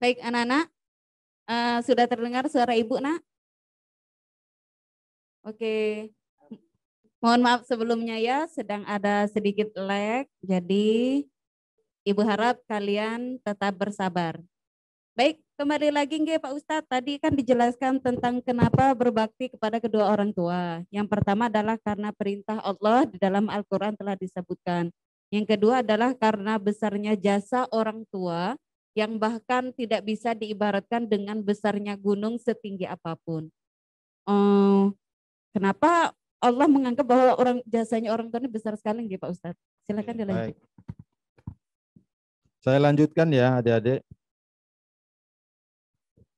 Baik anak-anak, sudah terdengar suara ibu nak? Oke, mohon maaf sebelumnya ya, sedang ada sedikit lag, jadi ibu harap kalian tetap bersabar. Baik, kembali lagi nggih Pak Ustadz, tadi kan dijelaskan tentang kenapa berbakti kepada kedua orang tua. Yang pertama adalah karena perintah Allah di dalam Al-Quran telah disebutkan. Yang kedua adalah karena besarnya jasa orang tua yang bahkan tidak bisa diibaratkan dengan besarnya gunung setinggi apapun. Kenapa Allah menganggap bahwa jasanya orang tua ini besar sekali nggih Pak Ustadz? Silakan dilanjut. Baik. Saya lanjutkan ya adik-adik.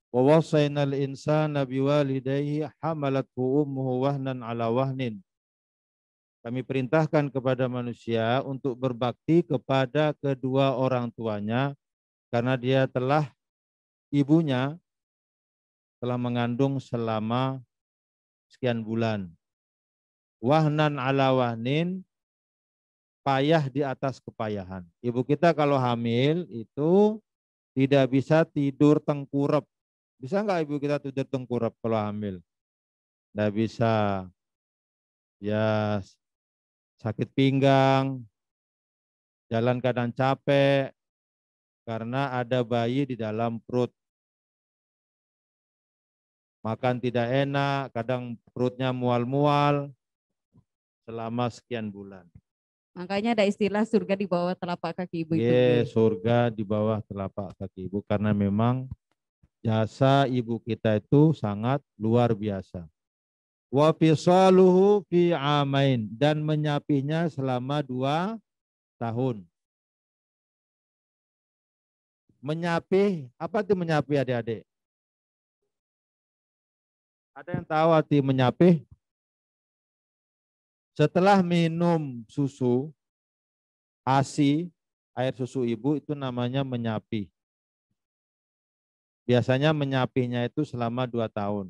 Wa wasainal insana biwalidayhi hamalathu ummuhu wahnan ala wahnin. Kami perintahkan kepada manusia untuk berbakti kepada kedua orang tuanya karena ibunya telah mengandung selama sekian bulan. Wahnan ala wahnin, payah di atas kepayahan. Ibu kita kalau hamil itu tidak bisa tidur tengkurap. Bisa nggak ibu kita tidur tengkurap kalau hamil? Nggak bisa. Ya sakit pinggang, jalan kadang capek, karena ada bayi di dalam perut. Makan tidak enak, kadang perutnya mual-mual selama sekian bulan. Makanya ada istilah surga di bawah telapak kaki ibu itu. Surga di bawah telapak kaki ibu, karena memang jasa ibu kita itu sangat luar biasa. Wa fisaluhu fi amain, dan menyapinya selama 2 tahun. Menyapi, apa itu menyapi adik-adik? Ada yang tahu arti menyapi? Setelah minum susu, ASI, air susu ibu, itu namanya menyapi. Biasanya menyapinya itu selama 2 tahun.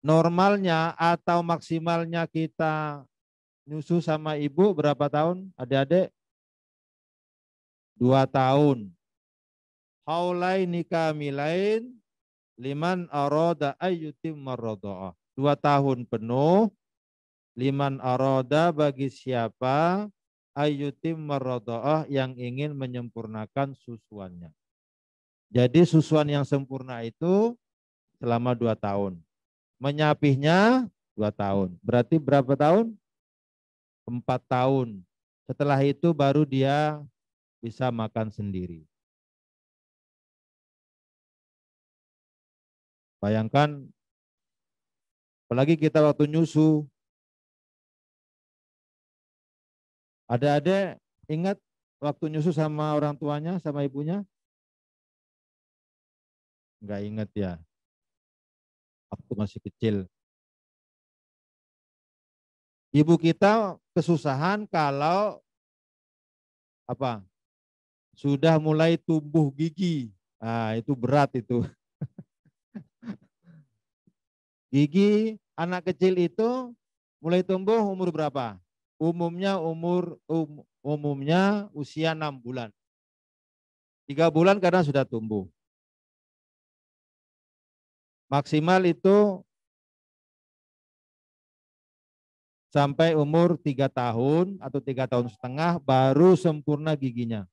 Normalnya atau maksimalnya kita nyusu sama ibu berapa tahun adik-adik? 2 tahun. Haulaini kamilain liman arada ayyutim marrodo'ah. 2 tahun penuh, liman arada bagi siapa ayyutim marrodo'ah yang ingin menyempurnakan susuannya. Jadi susuan yang sempurna itu selama 2 tahun. Menyapihnya 2 tahun. Berarti berapa tahun? 4 tahun. Setelah itu baru dia bisa makan sendiri. Bayangkan, apalagi kita waktu nyusu. Adik-adik ingat waktu nyusu sama orang tuanya, sama ibunya? Enggak ingat ya. Waktu masih kecil. Ibu kita kesusahan kalau apa? Sudah mulai tumbuh gigi. Nah, itu berat itu. Gigi anak kecil itu mulai tumbuh umur berapa? Umumnya usia 6 bulan. 3 bulan karena sudah tumbuh. Maksimal itu sampai umur 3 tahun atau 3,5 tahun baru sempurna giginya.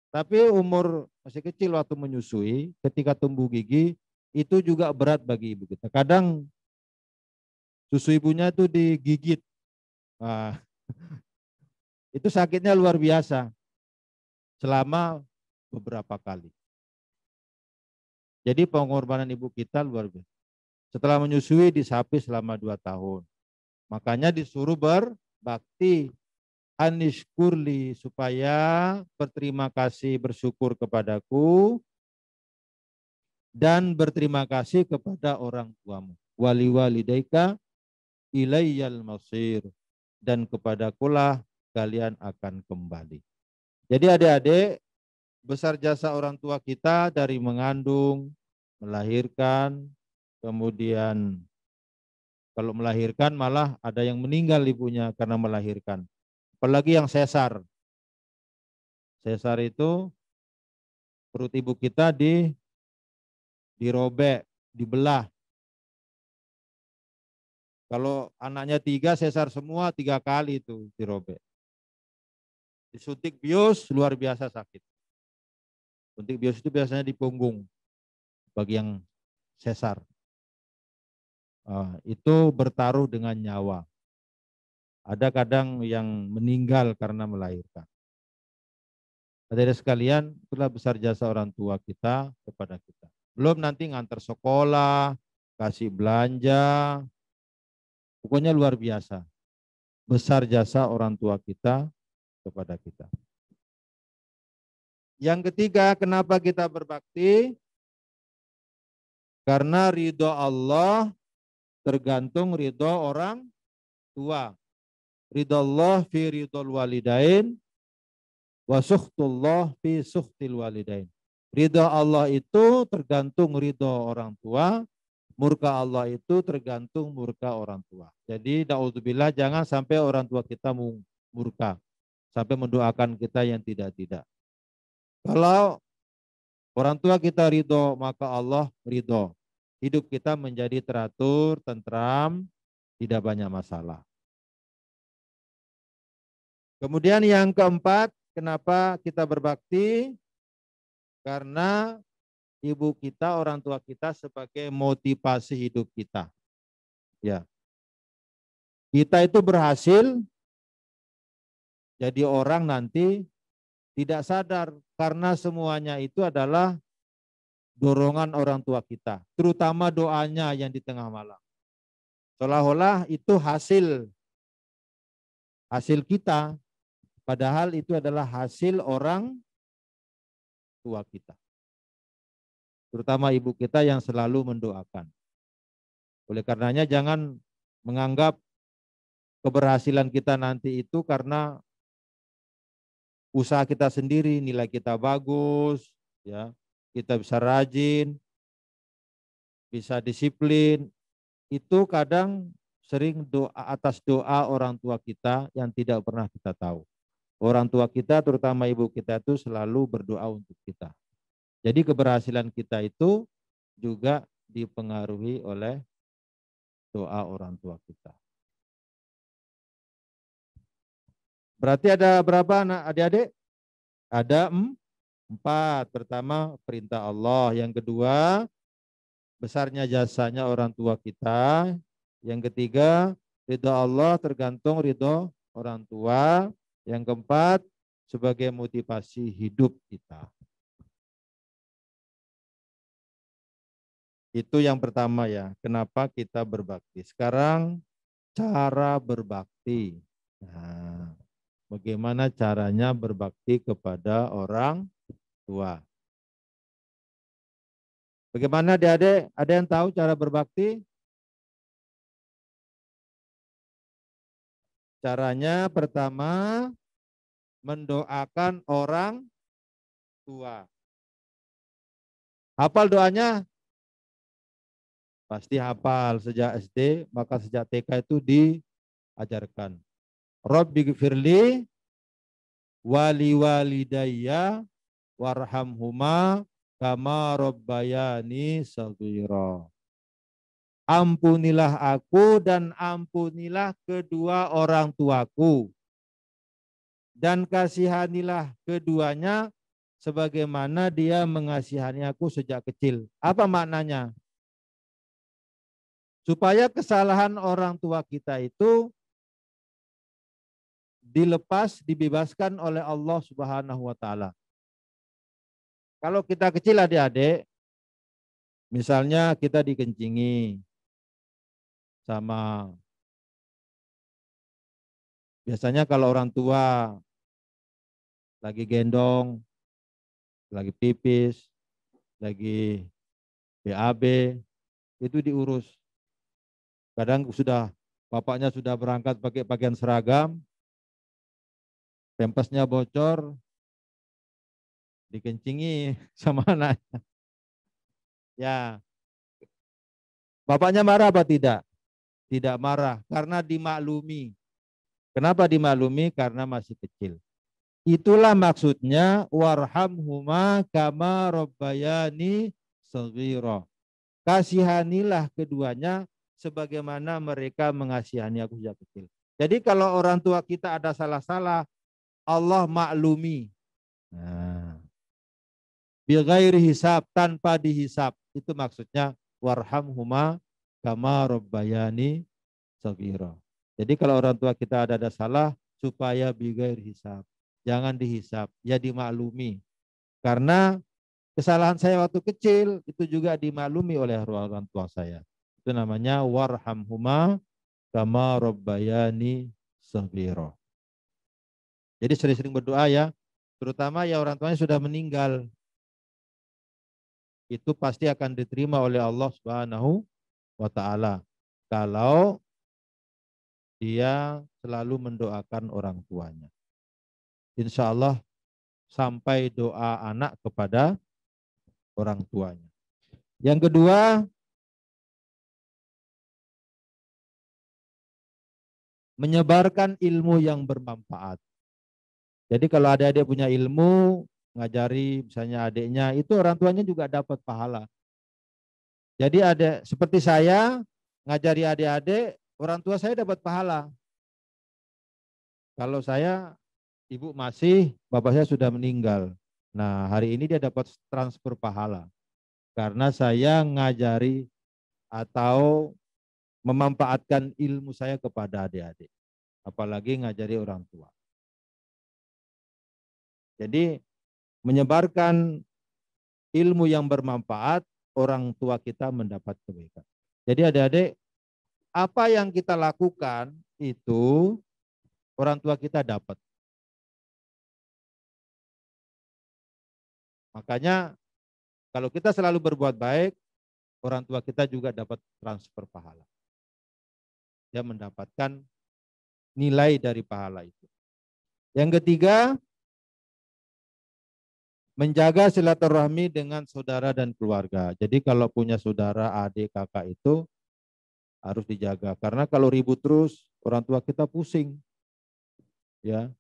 Tapi umur masih kecil waktu menyusui, ketika tumbuh gigi, itu juga berat bagi ibu kita. Kadang susu ibunya itu digigit. Nah, itu sakitnya luar biasa selama beberapa kali. Jadi pengorbanan ibu kita luar biasa. Setelah menyusui disapi selama 2 tahun. Makanya disuruh berbakti, anishkurli, supaya berterima kasih, bersyukur kepadaku, dan berterima kasih kepada orang tuamu. Wali walidaika ilayyal masir, dan kepadakulah kalian akan kembali. Jadi adik-adik, besar jasa orang tua kita dari mengandung, melahirkan, kemudian kalau melahirkan malah ada yang meninggal ibunya karena melahirkan. Apalagi yang sesar. Sesar itu perut ibu kita dirobek, dibelah. Kalau anaknya 3 sesar semua 3 kali itu dirobek. Disuntik bius luar biasa sakit. Suntik bius itu biasanya di punggung bagi yang sesar. Itu bertaruh dengan nyawa. Ada kadang yang meninggal karena melahirkan. Adik-adik sekalian, itulah besar jasa orang tua kita kepada kita. Belum nanti ngantar sekolah, kasih belanja, pokoknya luar biasa. Besar jasa orang tua kita kepada kita. Yang ketiga, kenapa kita berbakti? Karena ridho Allah tergantung ridho orang tua. Ridho Allah fi ridhol walidain, wa sukhtullah fi sukhtil walidain. Ridho Allah itu tergantung ridho orang tua, murka Allah itu tergantung murka orang tua. Jadi naudzubillah, jangan sampai orang tua kita murka, sampai mendoakan kita yang tidak-tidak. Kalau orang tua kita ridho, maka Allah ridho. Hidup kita menjadi teratur, tentram, tidak banyak masalah. Kemudian yang keempat, kenapa kita berbakti? Karena ibu kita, orang tua kita sebagai motivasi hidup kita. Ya. Kita itu berhasil jadi orang nanti tidak sadar karena semuanya itu adalah dorongan orang tua kita, terutama doanya yang di tengah malam. Seolah-olah itu hasil kita, padahal itu adalah hasil orang tua kita. Terutama ibu kita yang selalu mendoakan. Oleh karenanya jangan menganggap keberhasilan kita nanti itu karena usaha kita sendiri, nilai kita bagus, ya, kita bisa rajin, bisa disiplin. Itu kadang sering doa atas doa orang tua kita yang tidak pernah kita tahu. Orang tua kita, terutama ibu kita, itu selalu berdoa untuk kita. Jadi keberhasilan kita itu juga dipengaruhi oleh doa orang tua kita. Berarti ada berapa anak adik-adik? Ada 4. Pertama, perintah Allah. Yang kedua, besarnya jasanya orang tua kita. Yang ketiga, ridho Allah tergantung ridho orang tua. Yang keempat, sebagai motivasi hidup kita. Itu yang pertama ya, kenapa kita berbakti. Sekarang cara berbakti. Nah, bagaimana caranya berbakti kepada orang tua? Bagaimana adik-adik? Ada yang tahu cara berbakti? Caranya pertama, mendoakan orang tua. Hafal doanya? Pasti hafal sejak SD, maka sejak TK itu diajarkan. Rabbighfirli wali walidayya warhamhuma kama rabbayani shaghira. Ampunilah aku dan ampunilah kedua orang tuaku. Dan kasihanilah keduanya sebagaimana dia mengasihani aku sejak kecil. Apa maknanya? Supaya kesalahan orang tua kita itu dilepas, dibebaskan oleh Allah Subhanahu wa taala. Kalau kita kecil adik-adik, misalnya kita dikencingi sama, biasanya kalau orang tua lagi gendong, lagi pipis, lagi BAB, itu diurus. Kadang bapaknya sudah berangkat pakai pakaian seragam, pempesnya bocor, dikencingi sama anaknya. Ya, bapaknya marah apa tidak? Tidak marah, karena dimaklumi. Kenapa dimaklumi? Karena masih kecil. Itulah maksudnya warhamhuma kama rabbayani shaghira. Kasihanilah keduanya sebagaimana mereka mengasihani aku sejak kecil. Jadi kalau orang tua kita ada salah-salah, Allah maklumi. Nah, bighairi hisab, tanpa dihisab. Itu maksudnya warhamhuma kama rabbayani shaghira. Jadi kalau orang tua kita ada salah, supaya bighairi hisab. Jangan dihisab, ya dimaklumi. Karena kesalahan saya waktu kecil itu juga dimaklumi oleh orang tua saya. Itu namanya warhamhuma kama rabbayani shaghira. Jadi sering-sering berdoa ya, terutama ya orang tuanya sudah meninggal. Itu pasti akan diterima oleh Allah Subhanahu wa taala kalau dia selalu mendoakan orang tuanya. Insya Allah sampai doa anak kepada orang tuanya. Yang kedua, menyebarkan ilmu yang bermanfaat. Jadi kalau adik-adik punya ilmu, ngajari misalnya adiknya, itu orang tuanya juga dapat pahala. Jadi ada seperti saya, ngajari adik-adik, orang tua saya dapat pahala. Kalau saya, ibu masih, bapak saya sudah meninggal. Nah, hari ini dia dapat transfer pahala. Karena saya ngajari atau memanfaatkan ilmu saya kepada adik-adik. Apalagi ngajari orang tua. Jadi menyebarkan ilmu yang bermanfaat, orang tua kita mendapat kebaikan. Jadi adik-adik, apa yang kita lakukan itu orang tua kita dapat. Makanya kalau kita selalu berbuat baik, orang tua kita juga dapat transfer pahala. Dia mendapatkan nilai dari pahala itu. Yang ketiga, menjaga silaturahmi dengan saudara dan keluarga. Jadi kalau punya saudara, adik, kakak itu harus dijaga. Karena kalau ribut terus, orang tua kita pusing. Ya,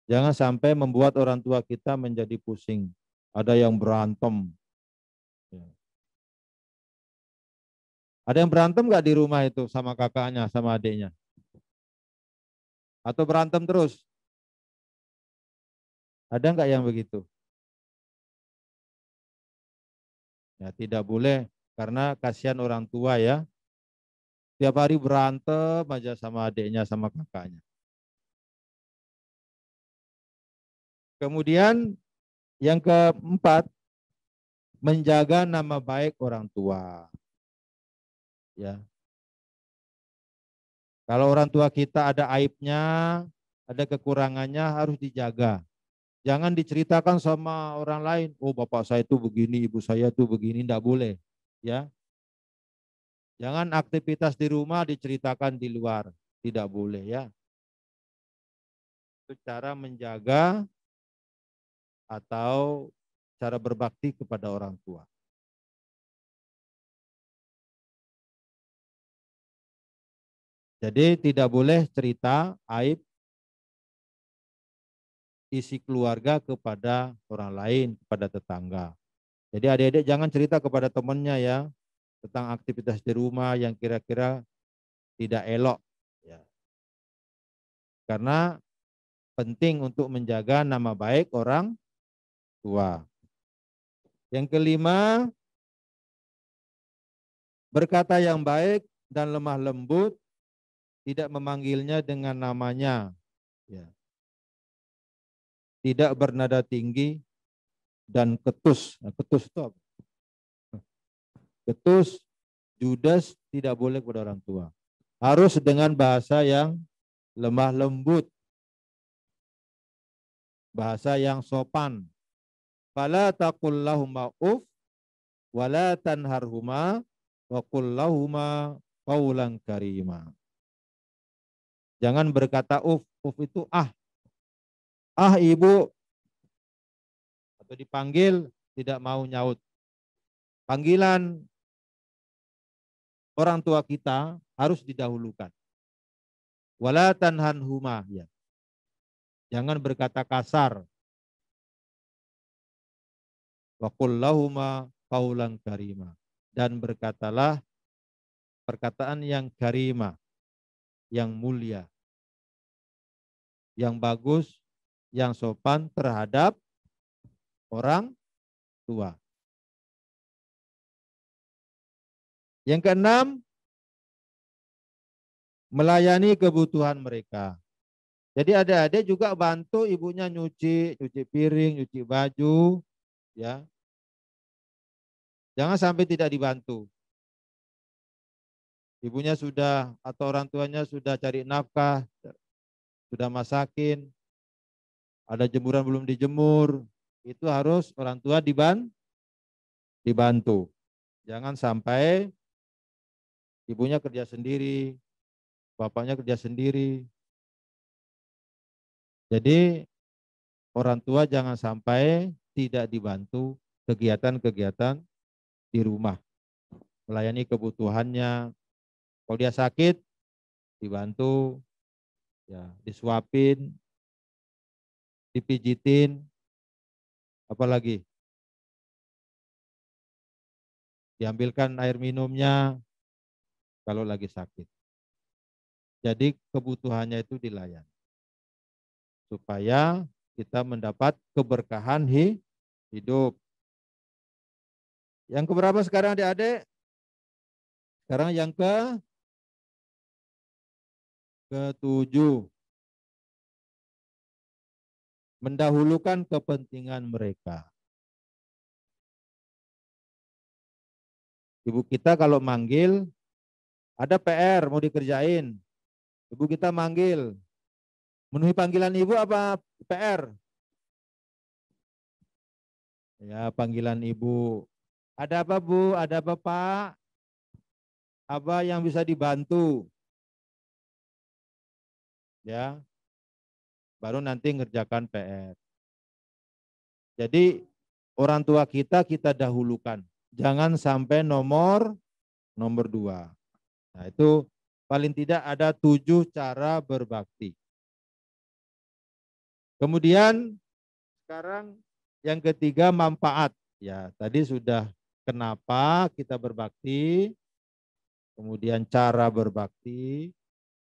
jangan sampai membuat orang tua kita menjadi pusing. Ada yang berantem. Ya. Ada yang berantem nggak di rumah itu sama kakaknya, sama adiknya? Atau berantem terus? Ada nggak yang begitu? Ya, tidak boleh karena kasihan orang tua ya. Tiap hari berantem aja sama adiknya, sama kakaknya. Kemudian yang keempat, menjaga nama baik orang tua. Ya. Kalau orang tua kita ada aibnya, ada kekurangannya harus dijaga. Jangan diceritakan sama orang lain, oh bapak saya itu begini, ibu saya itu begini, tidak boleh. Ya. Jangan aktivitas di rumah diceritakan di luar, tidak boleh ya. Itu cara menjaga atau cara berbakti kepada orang tua. Jadi tidak boleh cerita aib isi keluarga kepada orang lain, kepada tetangga. Jadi adik-adik jangan cerita kepada temannya ya tentang aktivitas di rumah yang kira-kira tidak elok. Ya. Karena penting untuk menjaga nama baik orang tua. Yang kelima, berkata yang baik dan lemah lembut, tidak memanggilnya dengan namanya. Ya. Tidak bernada tinggi dan ketus. Nah, ketus itu apa? Ketus, judes tidak boleh kepada orang tua. Harus dengan bahasa yang lemah lembut. Bahasa yang sopan. Fala taqul lahuma uf wala tanharhuma wa qul lahuma qaulan karima. Jangan berkata uf itu ah. Ah ibu. Atau dipanggil tidak mau nyaut. Panggilan orang tua kita harus didahulukan. Wala tanhanhuma ya. Jangan berkata kasar. Wa qul lahuma qaulan karima. Dan berkatalah perkataan yang karimah, yang mulia, yang bagus, yang sopan terhadap orang tua. Yang keenam, melayani kebutuhan mereka. Jadi adik-adik juga bantu ibunya nyuci piring, nyuci baju, ya. Jangan sampai tidak dibantu. Ibunya sudah atau orang tuanya sudah cari nafkah, sudah masakin, ada jemuran belum dijemur, itu harus orang tua dibantu. Jangan sampai ibunya kerja sendiri, bapaknya kerja sendiri. Jadi orang tua jangan sampai tidak dibantu kegiatan-kegiatan di rumah. Melayani kebutuhannya. Kalau dia sakit, dibantu, ya, disuapin, dipijitin, apalagi diambilkan air minumnya kalau lagi sakit. Jadi kebutuhannya itu dilayani. Supaya kita mendapat keberkahan hidup. Yang keberapa sekarang adik-adik? Sekarang yang ketujuh. Mendahulukan kepentingan mereka. Ibu kita kalau manggil, ada PR mau dikerjain. Ibu kita manggil, memenuhi panggilan ibu apa PR? Ya, panggilan ibu. Ada apa Bu? Ada apa Pak? Apa yang bisa dibantu? Ya, baru nanti ngerjakan PR. Jadi orang tua kita dahulukan. Jangan sampai nomor 2. Nah itu paling tidak ada 7 cara berbakti. Kemudian sekarang yang ketiga manfaat. Ya tadi sudah kenapa kita berbakti. Kemudian cara berbakti.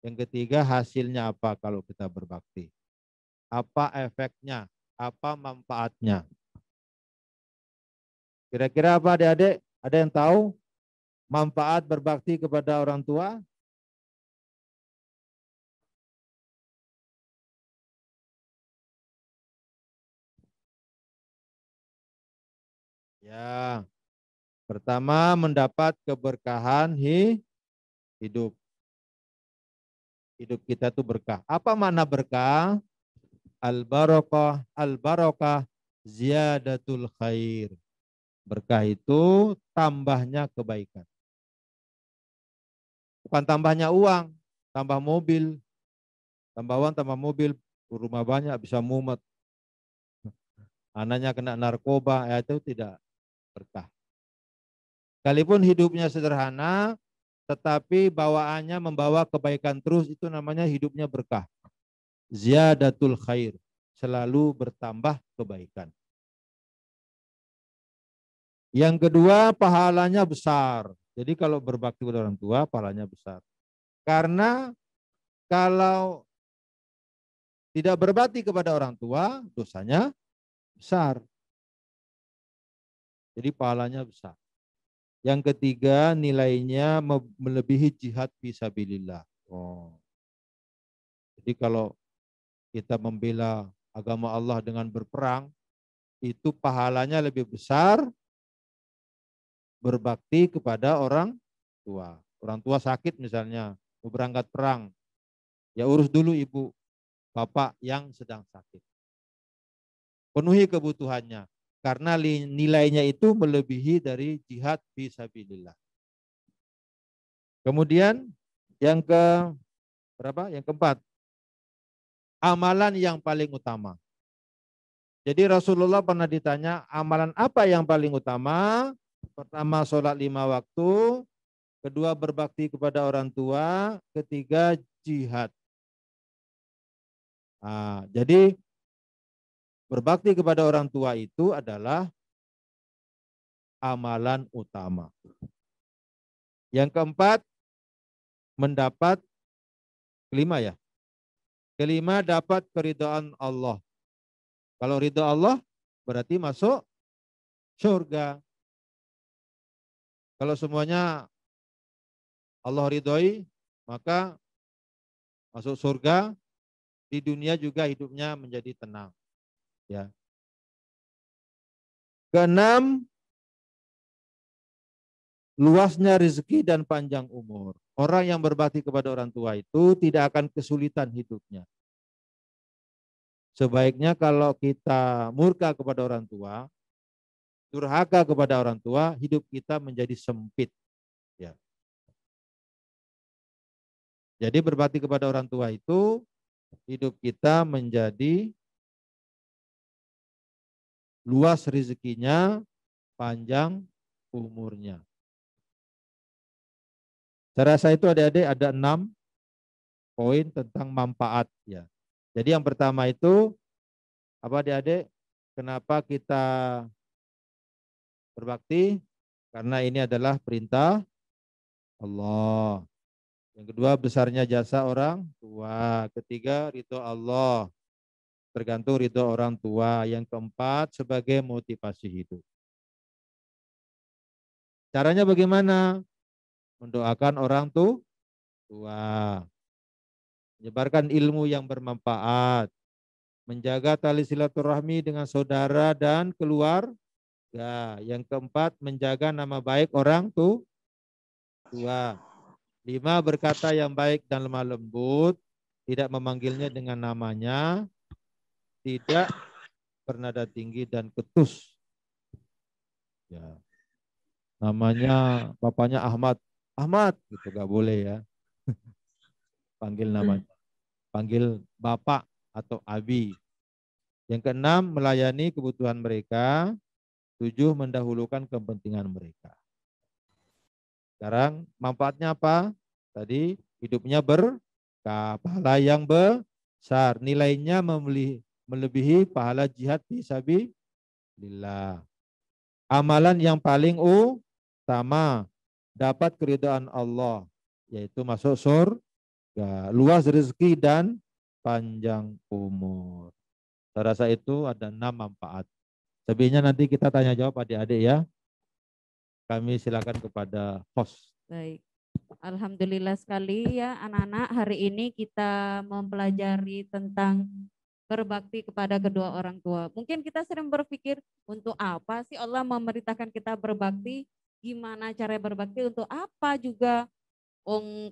Yang ketiga hasilnya apa kalau kita berbakti. Apa efeknya, apa manfaatnya. Kira-kira apa adik-adik? Ada yang tahu manfaat berbakti kepada orang tua? Ya, pertama mendapat keberkahan hidup. Hidup kita itu berkah. Apa makna berkah? Al-barokah ziyadatul khair. Berkah itu tambahnya kebaikan. Bukan tambahnya uang, tambah mobil. Tambah uang, tambah mobil, rumah banyak bisa mumet. Anaknya kena narkoba, ya itu tidak berkah. Sekalipun hidupnya sederhana, tetapi bawaannya membawa kebaikan terus, itu namanya hidupnya berkah. Ziyadatul khair, selalu bertambah kebaikan. Yang kedua, pahalanya besar. Jadi kalau berbakti kepada orang tua, pahalanya besar. Karena kalau tidak berbakti kepada orang tua, dosanya besar. Jadi pahalanya besar. Yang ketiga, nilainya melebihi jihad fisabilillah. Oh. Jadi kalau kita membela agama Allah dengan berperang, itu pahalanya lebih besar berbakti kepada orang tua. Orang tua sakit misalnya, mau berangkat perang, ya urus dulu ibu, bapak yang sedang sakit. Penuhi kebutuhannya, karena nilainya itu melebihi dari jihad fisabilillah. Kemudian yang Yang keempat, amalan yang paling utama. Jadi Rasulullah pernah ditanya, amalan apa yang paling utama? Pertama, sholat 5 waktu. Kedua, berbakti kepada orang tua. Ketiga, jihad. Nah, jadi berbakti kepada orang tua itu adalah amalan utama. Yang keempat, mendapat kelima ya. Kelima, dapat keridhaan Allah. Kalau ridha Allah berarti masuk surga. Kalau semuanya Allah ridhoi, maka masuk surga, di dunia juga hidupnya menjadi tenang. Ya. Keenam, luasnya rezeki dan panjang umur. Orang yang berbakti kepada orang tua itu tidak akan kesulitan hidupnya. Sebaiknya kalau kita murka kepada orang tua, durhaka kepada orang tua, hidup kita menjadi sempit. Ya. Jadi berbakti kepada orang tua itu, hidup kita menjadi luas rezekinya, panjang umurnya. Saya rasa itu adik-adik ada 6 poin tentang manfaat ya. Jadi yang pertama itu apa adik-adik? Kenapa kita berbakti? Karena ini adalah perintah Allah. Yang kedua, besarnya jasa orang tua. Ketiga, ridho Allah. Tergantung ridho orang tua. Yang keempat, sebagai motivasi hidup. Caranya bagaimana? Mendoakan orang tua. Menyebarkan ilmu yang bermanfaat. Menjaga tali silaturahmi dengan saudara dan keluarga. Yang keempat, menjaga nama baik orang tua. 5, berkata yang baik dan lemah lembut, tidak memanggilnya dengan namanya, tidak bernada tinggi dan ketus. Ya. Namanya bapaknya Ahmad, Ahmad gitu gak boleh ya. Panggil namanya, panggil bapak atau abi. Yang keenam, melayani kebutuhan mereka. 7, mendahulukan kepentingan mereka. Sekarang manfaatnya apa? Tadi hidupnya berkah, pahala yang besar, nilainya melebihi pahala jihad fisabilillah. Amalan yang paling utama, dapat keridhaan Allah, yaitu masuk surga, luas rezeki dan panjang umur. Saya rasa itu ada 6 manfaat. Selebihnya nanti kita tanya jawab adik-adik ya. Kami silakan kepada host. Baik. Alhamdulillah sekali ya anak-anak, hari ini kita mempelajari tentang berbakti kepada kedua orang tua. Mungkin kita sering berpikir, untuk apa sih Allah memerintahkan kita berbakti? Gimana cara berbakti, untuk apa juga?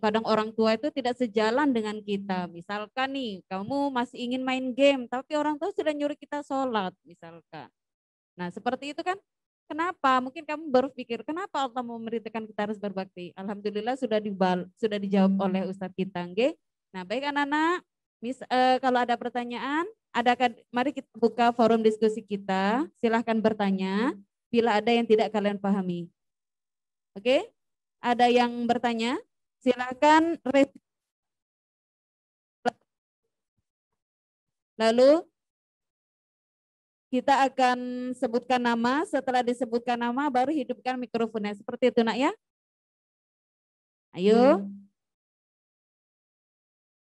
Kadang orang tua itu tidak sejalan dengan kita. Misalkan nih, kamu masih ingin main game, tapi orang tua sudah nyuruh kita sholat misalkan. Nah seperti itu kan. Kenapa? Mungkin kamu berpikir, kenapa Allah memerintahkan kita harus berbakti? Alhamdulillah sudah dijawab oleh Ustadz kita. Nggih. Nah, baik anak-anak, kalau ada pertanyaan, mari kita buka forum diskusi kita. Silahkan bertanya bila ada yang tidak kalian pahami. Oke? Ada yang bertanya? Silahkan. Lalu kita akan sebutkan nama, setelah disebutkan nama baru hidupkan mikrofonnya. Seperti itu nak ya. Ayo.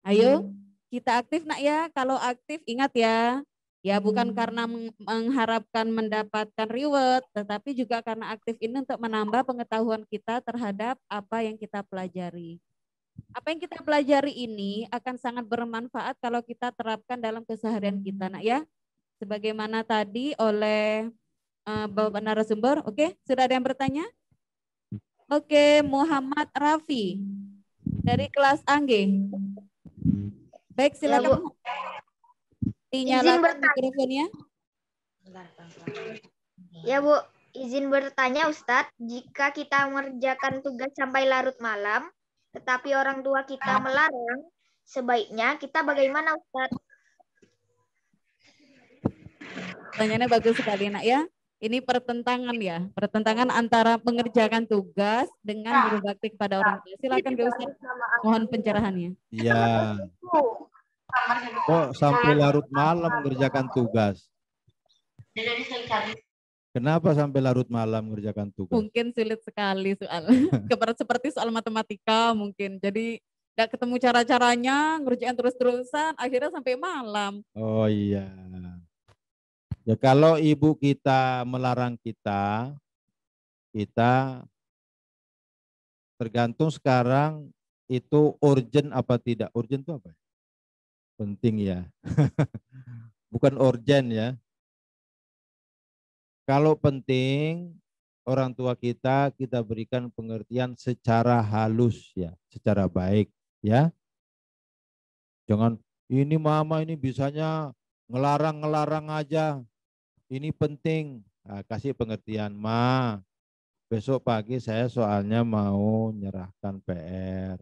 Ayo, kita aktif nak ya. Kalau aktif ingat ya. Ya bukan karena mengharapkan mendapatkan reward, tetapi juga karena aktif ini untuk menambah pengetahuan kita terhadap apa yang kita pelajari. Apa yang kita pelajari ini akan sangat bermanfaat kalau kita terapkan dalam keseharian kita nak ya. Sebagaimana tadi oleh Bapak narasumber, oke? Sudah ada yang bertanya? Oke, Muhammad Rafi dari kelas Angge. Baik, silakan. Dinyalakan mikrofonnya. Ya Bu, izin bertanya Ustadz, jika kita mengerjakan tugas sampai larut malam, tetapi orang tua kita melarang, sebaiknya kita bagaimana Ustadz? Pertanyaannya bagus sekali nak ya. Ini pertentangan ya, pertentangan antara mengerjakan tugas dengan berbakti kepada orang tua. Silakan Ustaz, mohon pencerahannya. Iya. Kok sampai larut malam mengerjakan tugas? Kenapa sampai larut malam mengerjakan tugas? Mungkin sulit sekali soal. Seperti soal matematika mungkin. Jadi nggak ketemu cara-caranya, ngerjain terus-terusan, akhirnya sampai malam. Oh iya. Ya kalau ibu kita melarang kita tergantung sekarang itu urgent apa tidak. Urgent itu apa? Penting ya. Bukan urgent ya. Kalau penting orang tua kita berikan pengertian secara halus ya, secara baik ya. Jangan ini mama ini bisanya ngelarang-ngelarang aja. Ini penting. Nah, kasih pengertian, Ma. Besok pagi saya soalnya mau nyerahkan PR.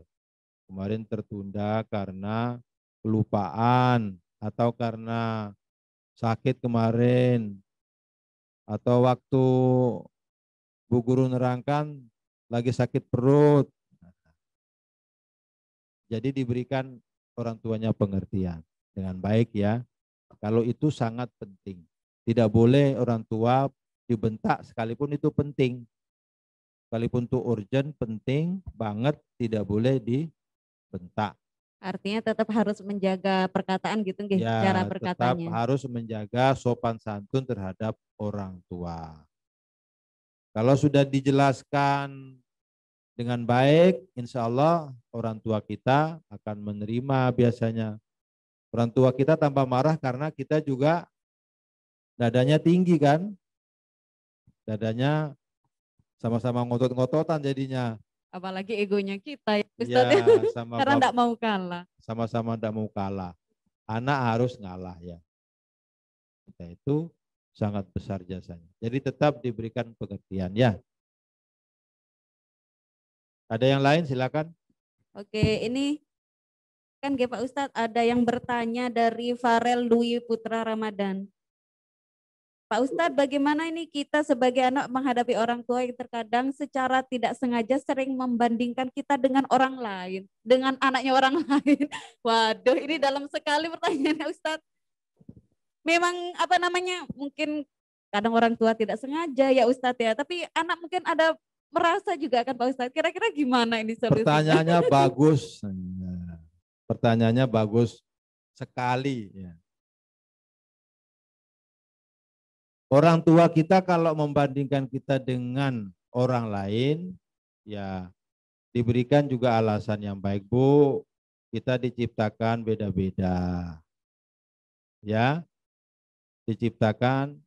Kemarin tertunda karena kelupaan atau karena sakit kemarin atau waktu Bu Guru nerangkan lagi sakit perut. Jadi diberikan orang tuanya pengertian dengan baik ya. Kalau itu sangat penting. Tidak boleh orang tua dibentak sekalipun itu penting. Sekalipun itu urgent, penting banget, tidak boleh dibentak. Artinya tetap harus menjaga perkataan gitu nggih, Ya, cara tetap berkatanya. harus menjaga sopan santun terhadap orang tua. Kalau sudah dijelaskan dengan baik, insya Allah orang tua kita akan menerima biasanya. Orang tua kita tanpa marah karena kita juga dadanya tinggi kan. Dadanya sama-sama ngotot-ngototan jadinya. Apalagi egonya kita ya Ya, Ustaz. sama Karena enggak mau kalah. sama-sama tidak mau kalah. Anak harus ngalah ya. Kita itu sangat besar jasanya. Jadi tetap diberikan pengertian ya. Ada yang lain silakan. Oke, ini kan Pak Ustadz ada yang bertanya dari Farel Dwi Putra Ramadan. Pak Ustadz, bagaimana ini kita sebagai anak menghadapi orang tua yang terkadang secara tidak sengaja sering membandingkan kita dengan orang lain, dengan anaknya orang lain. Waduh, ini dalam sekali pertanyaannya Ustadz. Memang apa namanya, mungkin kadang orang tua tidak sengaja ya Ustadz ya, tapi anak mungkin ada merasa juga kan Pak Ustadz. Kira-kira gimana ini solusinya? Pertanyaannya bagus. Pertanyaannya bagus sekali ya. Orang tua kita kalau membandingkan kita dengan orang lain, ya diberikan juga alasan yang baik. Bu, kita diciptakan beda-beda. Ya, diciptakan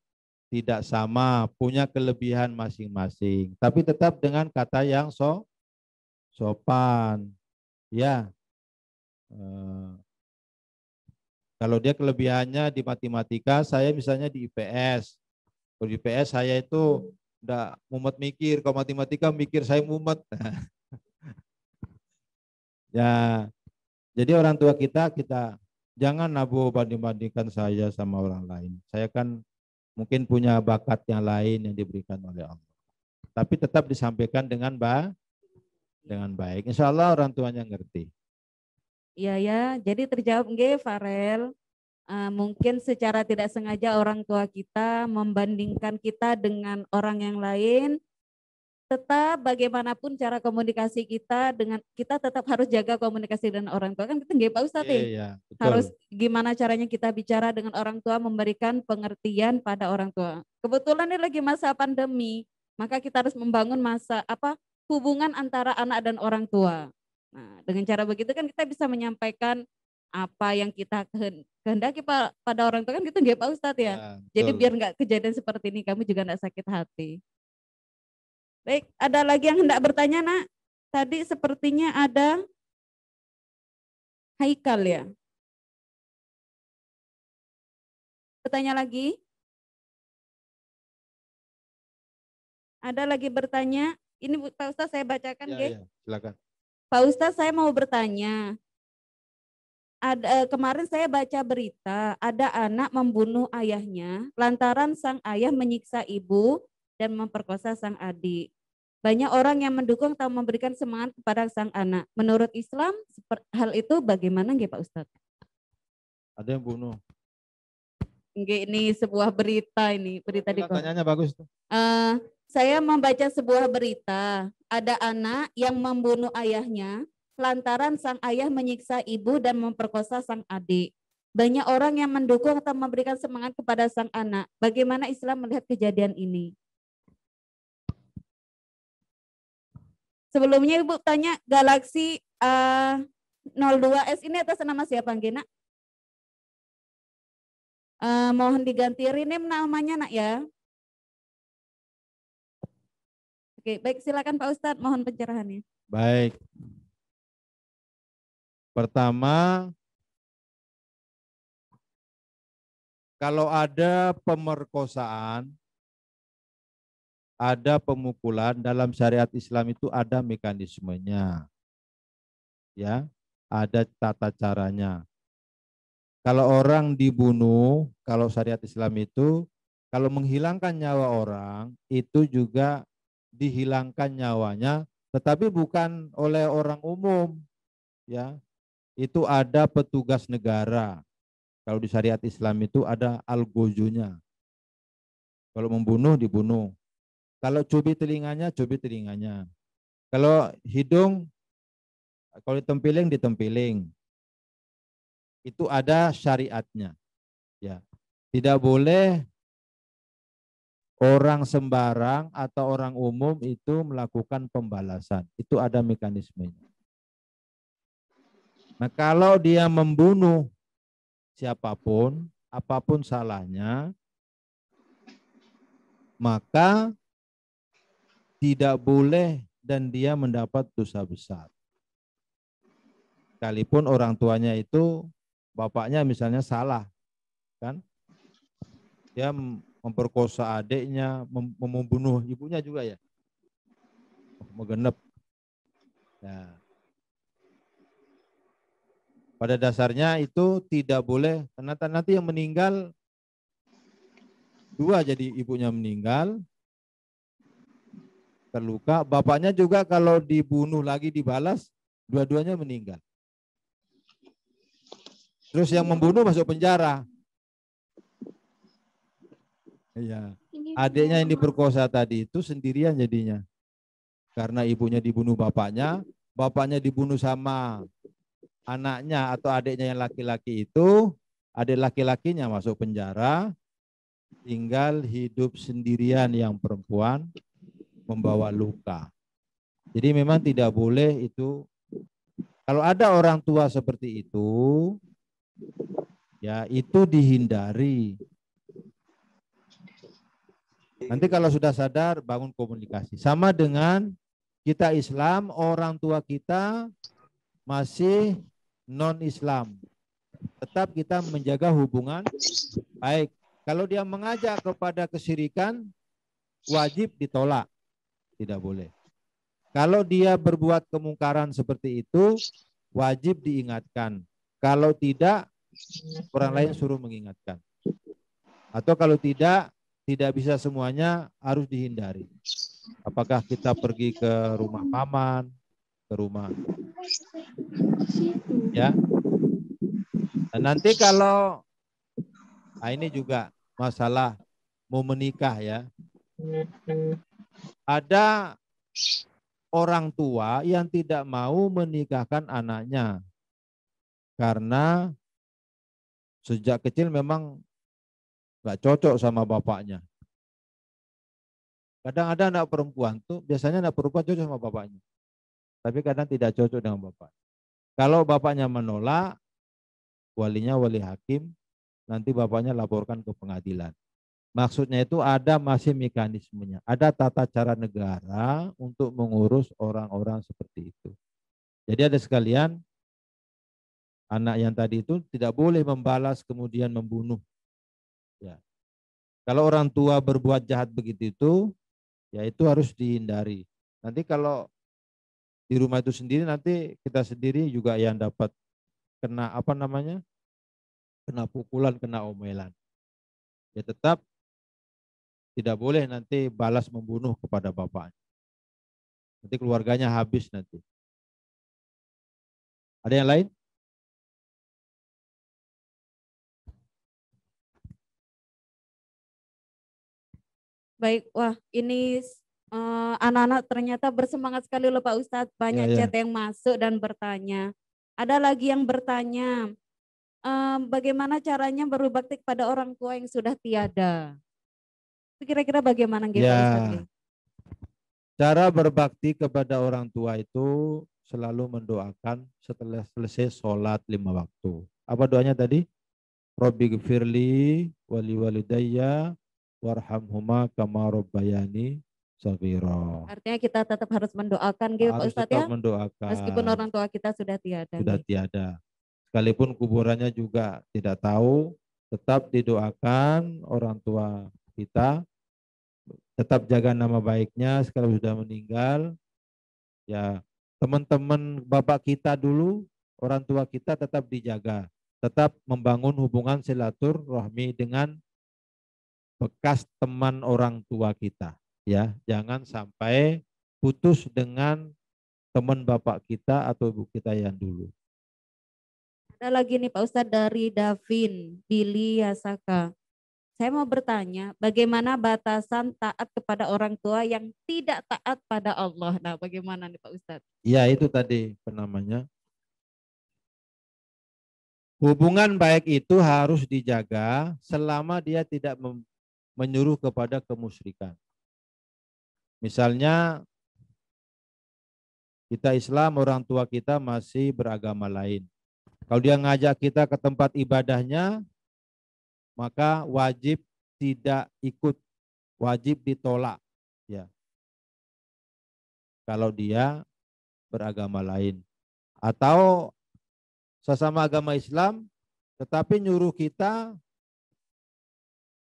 tidak sama, punya kelebihan masing-masing. Tapi tetap dengan kata yang sopan. Ya, kalau dia kelebihannya di matematika, saya misalnya di IPS. Kalau di IPS saya itu enggak mumet mikir, kalau matematika mikir saya mumet. Ya, jadi orang tua kita jangan nabu banding-bandingkan saya sama orang lain. Saya kan mungkin punya bakat yang lain yang diberikan oleh Allah. Tapi tetap disampaikan dengan baik. Insya Allah orang tuanya ngerti. Iya ya, jadi terjawab nggih Farel. Mungkin secara tidak sengaja orang tua kita membandingkan kita dengan orang yang lain. Tetap bagaimanapun cara komunikasi kita dengan kita tetap harus jaga komunikasi dengan orang tua kan kita nggih Pak Ustadz ya. Iya, betul. Harus gimana caranya kita bicara dengan orang tua, memberikan pengertian pada orang tua. Kebetulan ini lagi masa pandemi, maka kita harus membangun hubungan antara anak dan orang tua. Nah, dengan cara begitu kan kita bisa menyampaikan apa yang kita kehendaki pada orang tua kan gitu nggih Pak Ustadz ya. Jadi biar nggak kejadian seperti ini, kamu juga nggak sakit hati. Baik, ada lagi yang hendak bertanya nak? Tadi sepertinya ada Haikal ya. Bertanya lagi? Ada lagi bertanya? Ini Pak Ustadz saya bacakan ya, silakan. Pak Ustadz saya mau bertanya. Kemarin saya baca berita ada anak membunuh ayahnya lantaran sang ayah menyiksa ibu dan memperkosa sang adik. Banyak orang yang mendukung atau memberikan semangat kepada sang anak. Menurut Islam hal itu bagaimana nggih Pak Ustadz? Ada yang bunuh. Ini sebuah berita ini, berita di koran. Pertanyaannya bagus tuh. Saya membaca sebuah berita, ada anak yang membunuh ayahnya lantaran sang ayah menyiksa ibu dan memperkosa sang adik. Banyak orang yang mendukung atau memberikan semangat kepada sang anak. Bagaimana Islam melihat kejadian ini? Sebelumnya Ibu tanya Galaxy 02S ini atas nama siapa, Gina? Mohon diganti rename namanya, Nak, ya. Oke, baik, silakan Pak Ustadz, mohon pencerahannya. Baik. Pertama, kalau ada pemerkosaan, ada pemukulan, dalam syariat Islam itu ada mekanismenya. Ya, ada tata caranya. Kalau orang dibunuh, kalau syariat Islam itu, kalau menghilangkan nyawa orang, itu juga dihilangkan nyawanya, tetapi bukan oleh orang umum. Ya, itu ada petugas negara. Kalau di syariat Islam itu ada algozunya. Kalau membunuh, dibunuh. Kalau cubit telinganya, cubit telinganya. Kalau hidung, kalau ditempiling, ditempiling. Itu ada syariatnya. Ya, tidak boleh orang sembarang atau orang umum itu melakukan pembalasan. Itu ada mekanismenya. Nah, kalau dia membunuh siapapun, apapun salahnya, maka tidak boleh dan dia mendapat dosa besar. Sekalipun orang tuanya itu, bapaknya misalnya salah, kan? Dia memperkosa adiknya, membunuh ibunya juga ya, menggenep. Ya. Pada dasarnya itu tidak boleh, karena nanti yang meninggal dua, jadi ibunya meninggal, terluka, bapaknya juga kalau dibunuh lagi dibalas, dua-duanya meninggal. Terus yang membunuh masuk penjara. Iya. Adiknya yang diperkosa tadi itu sendirian jadinya. Karena ibunya dibunuh bapaknya dibunuh sama anaknya atau adiknya yang laki-laki itu, adik laki-lakinya masuk penjara, tinggal hidup sendirian yang perempuan membawa luka. Jadi memang tidak boleh itu. Kalau ada orang tua seperti itu, ya itu dihindari. Nanti kalau sudah sadar, bangun komunikasi. Sama dengan kita Islam, orang tua kita masih non-Islam. Tetap kita menjaga hubungan baik. Kalau dia mengajak kepada kesyirikan, wajib ditolak. Tidak boleh. Kalau dia berbuat kemungkaran seperti itu, wajib diingatkan. Kalau tidak, orang lain suruh mengingatkan. Atau kalau tidak bisa semuanya, harus dihindari. Apakah kita pergi ke rumah paman, ke rumah, ya. Dan nanti kalau, nah ini juga masalah mau menikah ya. Ada orang tua yang tidak mau menikahkan anaknya karena sejak kecil memang nggak cocok sama bapaknya. Kadang ada anak perempuan tuh, biasanya anak perempuan cocok sama bapaknya, tapi kadang tidak cocok dengan bapak. Kalau bapaknya menolak, walinya wali hakim, nanti bapaknya laporkan ke pengadilan. Maksudnya itu ada masih mekanismenya, ada tata cara negara untuk mengurus orang-orang seperti itu. Jadi ada sekalian, anak yang tadi itu tidak boleh membalas kemudian membunuh. Ya. Kalau orang tua berbuat jahat begitu itu, ya itu harus dihindari. Nanti kalau di rumah itu sendiri, nanti kita sendiri juga yang dapat kena apa namanya, kena pukulan, kena omelan. Ya tetap tidak boleh nanti balas membunuh kepada bapaknya. Nanti keluarganya habis nanti. Ada yang lain? Baik, wah ini anak-anak ternyata bersemangat sekali loh Pak Ustadz. Banyak Ya, chat ya. yang masuk dan bertanya. Ada lagi yang bertanya, bagaimana caranya berbakti kepada orang tua yang sudah tiada? Itu kira-kira bagaimana nggih Pak Ustadz? Ya, Nggih? cara berbakti kepada orang tua itu selalu mendoakan setelah selesai sholat 5 waktu. Apa doanya tadi? Robbi gfirli wali walidayya warhamhuma kama rabbayani shaghira. Artinya kita tetap harus mendoakan gitu Pak Harus Ustadz tetap ya, meskipun mendoakan, orang tua kita sudah tiada. sudah Nggih. tiada. Sekalipun kuburannya juga tidak tahu, tetap didoakan orang tua kita, tetap jaga nama baiknya sekarang sudah meninggal. Ya, teman-teman bapak kita dulu, orang tua kita tetap dijaga, tetap membangun hubungan silaturahmi dengan bekas teman orang tua kita. Ya, jangan sampai putus dengan teman bapak kita atau ibu kita yang dulu. Ada lagi nih Pak Ustadz dari Davin Billy Yasaka. Saya mau bertanya, bagaimana batasan taat kepada orang tua yang tidak taat pada Allah? Nah, bagaimana nih Pak Ustadz? Ya, itu tadi namanya. Hubungan baik itu harus dijaga selama dia tidak menyuruh kepada kemusyrikan. Misalnya kita Islam, orang tua kita masih beragama lain. Kalau dia ngajak kita ke tempat ibadahnya, maka wajib tidak ikut, wajib ditolak. Ya, kalau dia beragama lain. Atau sesama agama Islam, tetapi nyuruh kita,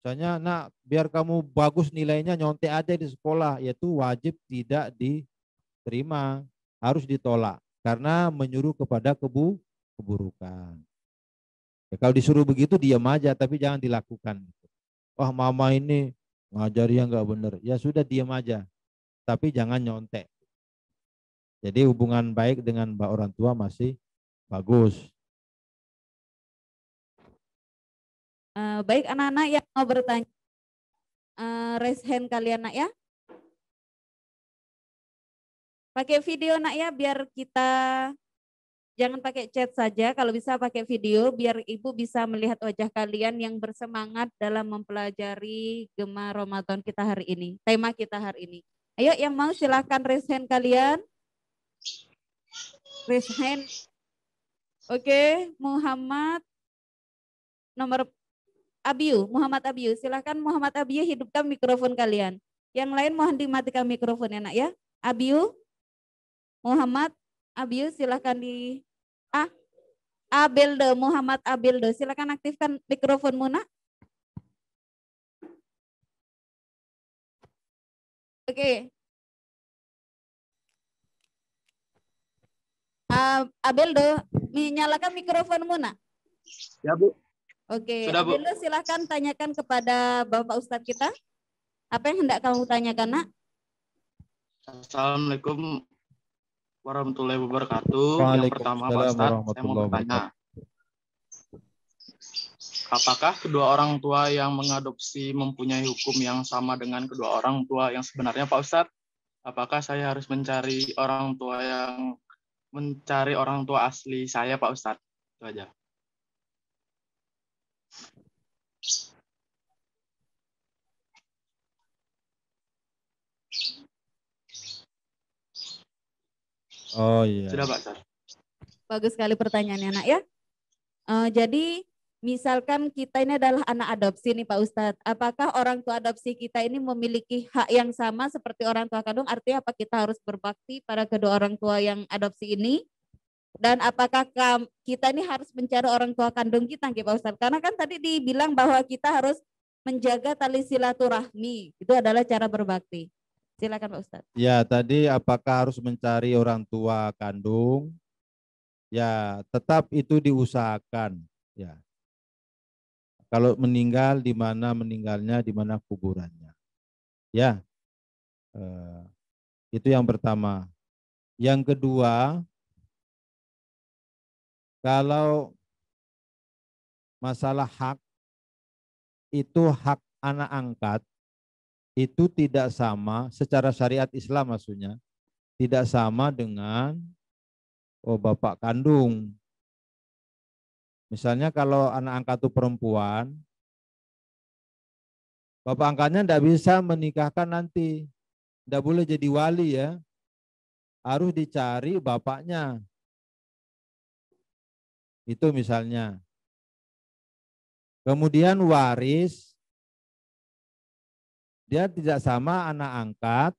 misalnya, nak biar kamu bagus nilainya nyontek aja di sekolah, yaitu wajib tidak diterima, harus ditolak karena menyuruh kepada keburukan. Ya, kalau disuruh begitu diam aja, tapi jangan dilakukan. Wah, mama ini ngajari yang nggak benar, ya sudah diam aja, tapi jangan nyontek. Jadi hubungan baik dengan orang tua masih bagus. Baik anak-anak yang mau bertanya, raise hand kalian nak ya. Pakai video nak ya, biar kita jangan pakai chat saja, kalau bisa pakai video biar ibu bisa melihat wajah kalian yang bersemangat dalam mempelajari Gema Ramadan kita hari ini, tema kita hari ini. Ayo yang mau silahkan raise hand kalian. Raise hand. Oke, Muhammad nomor Abiu, Muhammad Abiu. Silahkan Muhammad Abiu hidupkan mikrofon kalian. Yang lain mohon dimatikan mikrofonnya nak ya. Abiu, Muhammad Abiu silahkan di Abeldo, Muhammad Abeldo. Silahkan aktifkan mikrofonmu nak. Oke. Abeldo, menyalakan mikrofonmu nak. Ya Bu. Oke, Sudah, Bu. Abeldo silahkan tanyakan kepada Bapak Ustadz kita. Apa yang hendak kamu tanyakan nak? Assalamualaikum warahmatullahi wabarakatuh. Yang pertama Pak Ustadz, saya mau bertanya. Apakah kedua orang tua yang mengadopsi mempunyai hukum yang sama dengan kedua orang tua yang sebenarnya Pak Ustadz? Apakah saya harus mencari orang tua asli saya Pak Ustadz? Itu aja. Oh iya. Sudah Pak Ustadz. Bagus sekali pertanyaannya nak ya. Jadi misalkan kita ini adalah anak adopsi nih Pak Ustadz. Apakah orang tua adopsi kita ini memiliki hak yang sama seperti orang tua kandung? Artinya apa kita harus berbakti pada kedua orang tua yang adopsi ini? Dan apakah kita ini harus mencari orang tua kandung kita Pak Ustadz? Karena kan tadi dibilang bahwa kita harus menjaga tali silaturahmi. Itu adalah cara berbakti. Silakan Pak Ustadz. Ya, tadi apakah harus mencari orang tua kandung? Ya, tetap itu diusahakan. Ya. Kalau meninggal, di mana meninggalnya, di mana kuburannya. Ya, itu yang pertama. Yang kedua, kalau masalah hak, itu hak anak angkat itu tidak sama secara syariat Islam maksudnya, tidak sama dengan bapak kandung. Misalnya kalau anak angkat itu perempuan, bapak angkatnya tidak bisa menikahkan nanti, tidak boleh jadi wali ya, harus dicari bapaknya. Itu misalnya. Kemudian waris, dia tidak sama anak angkat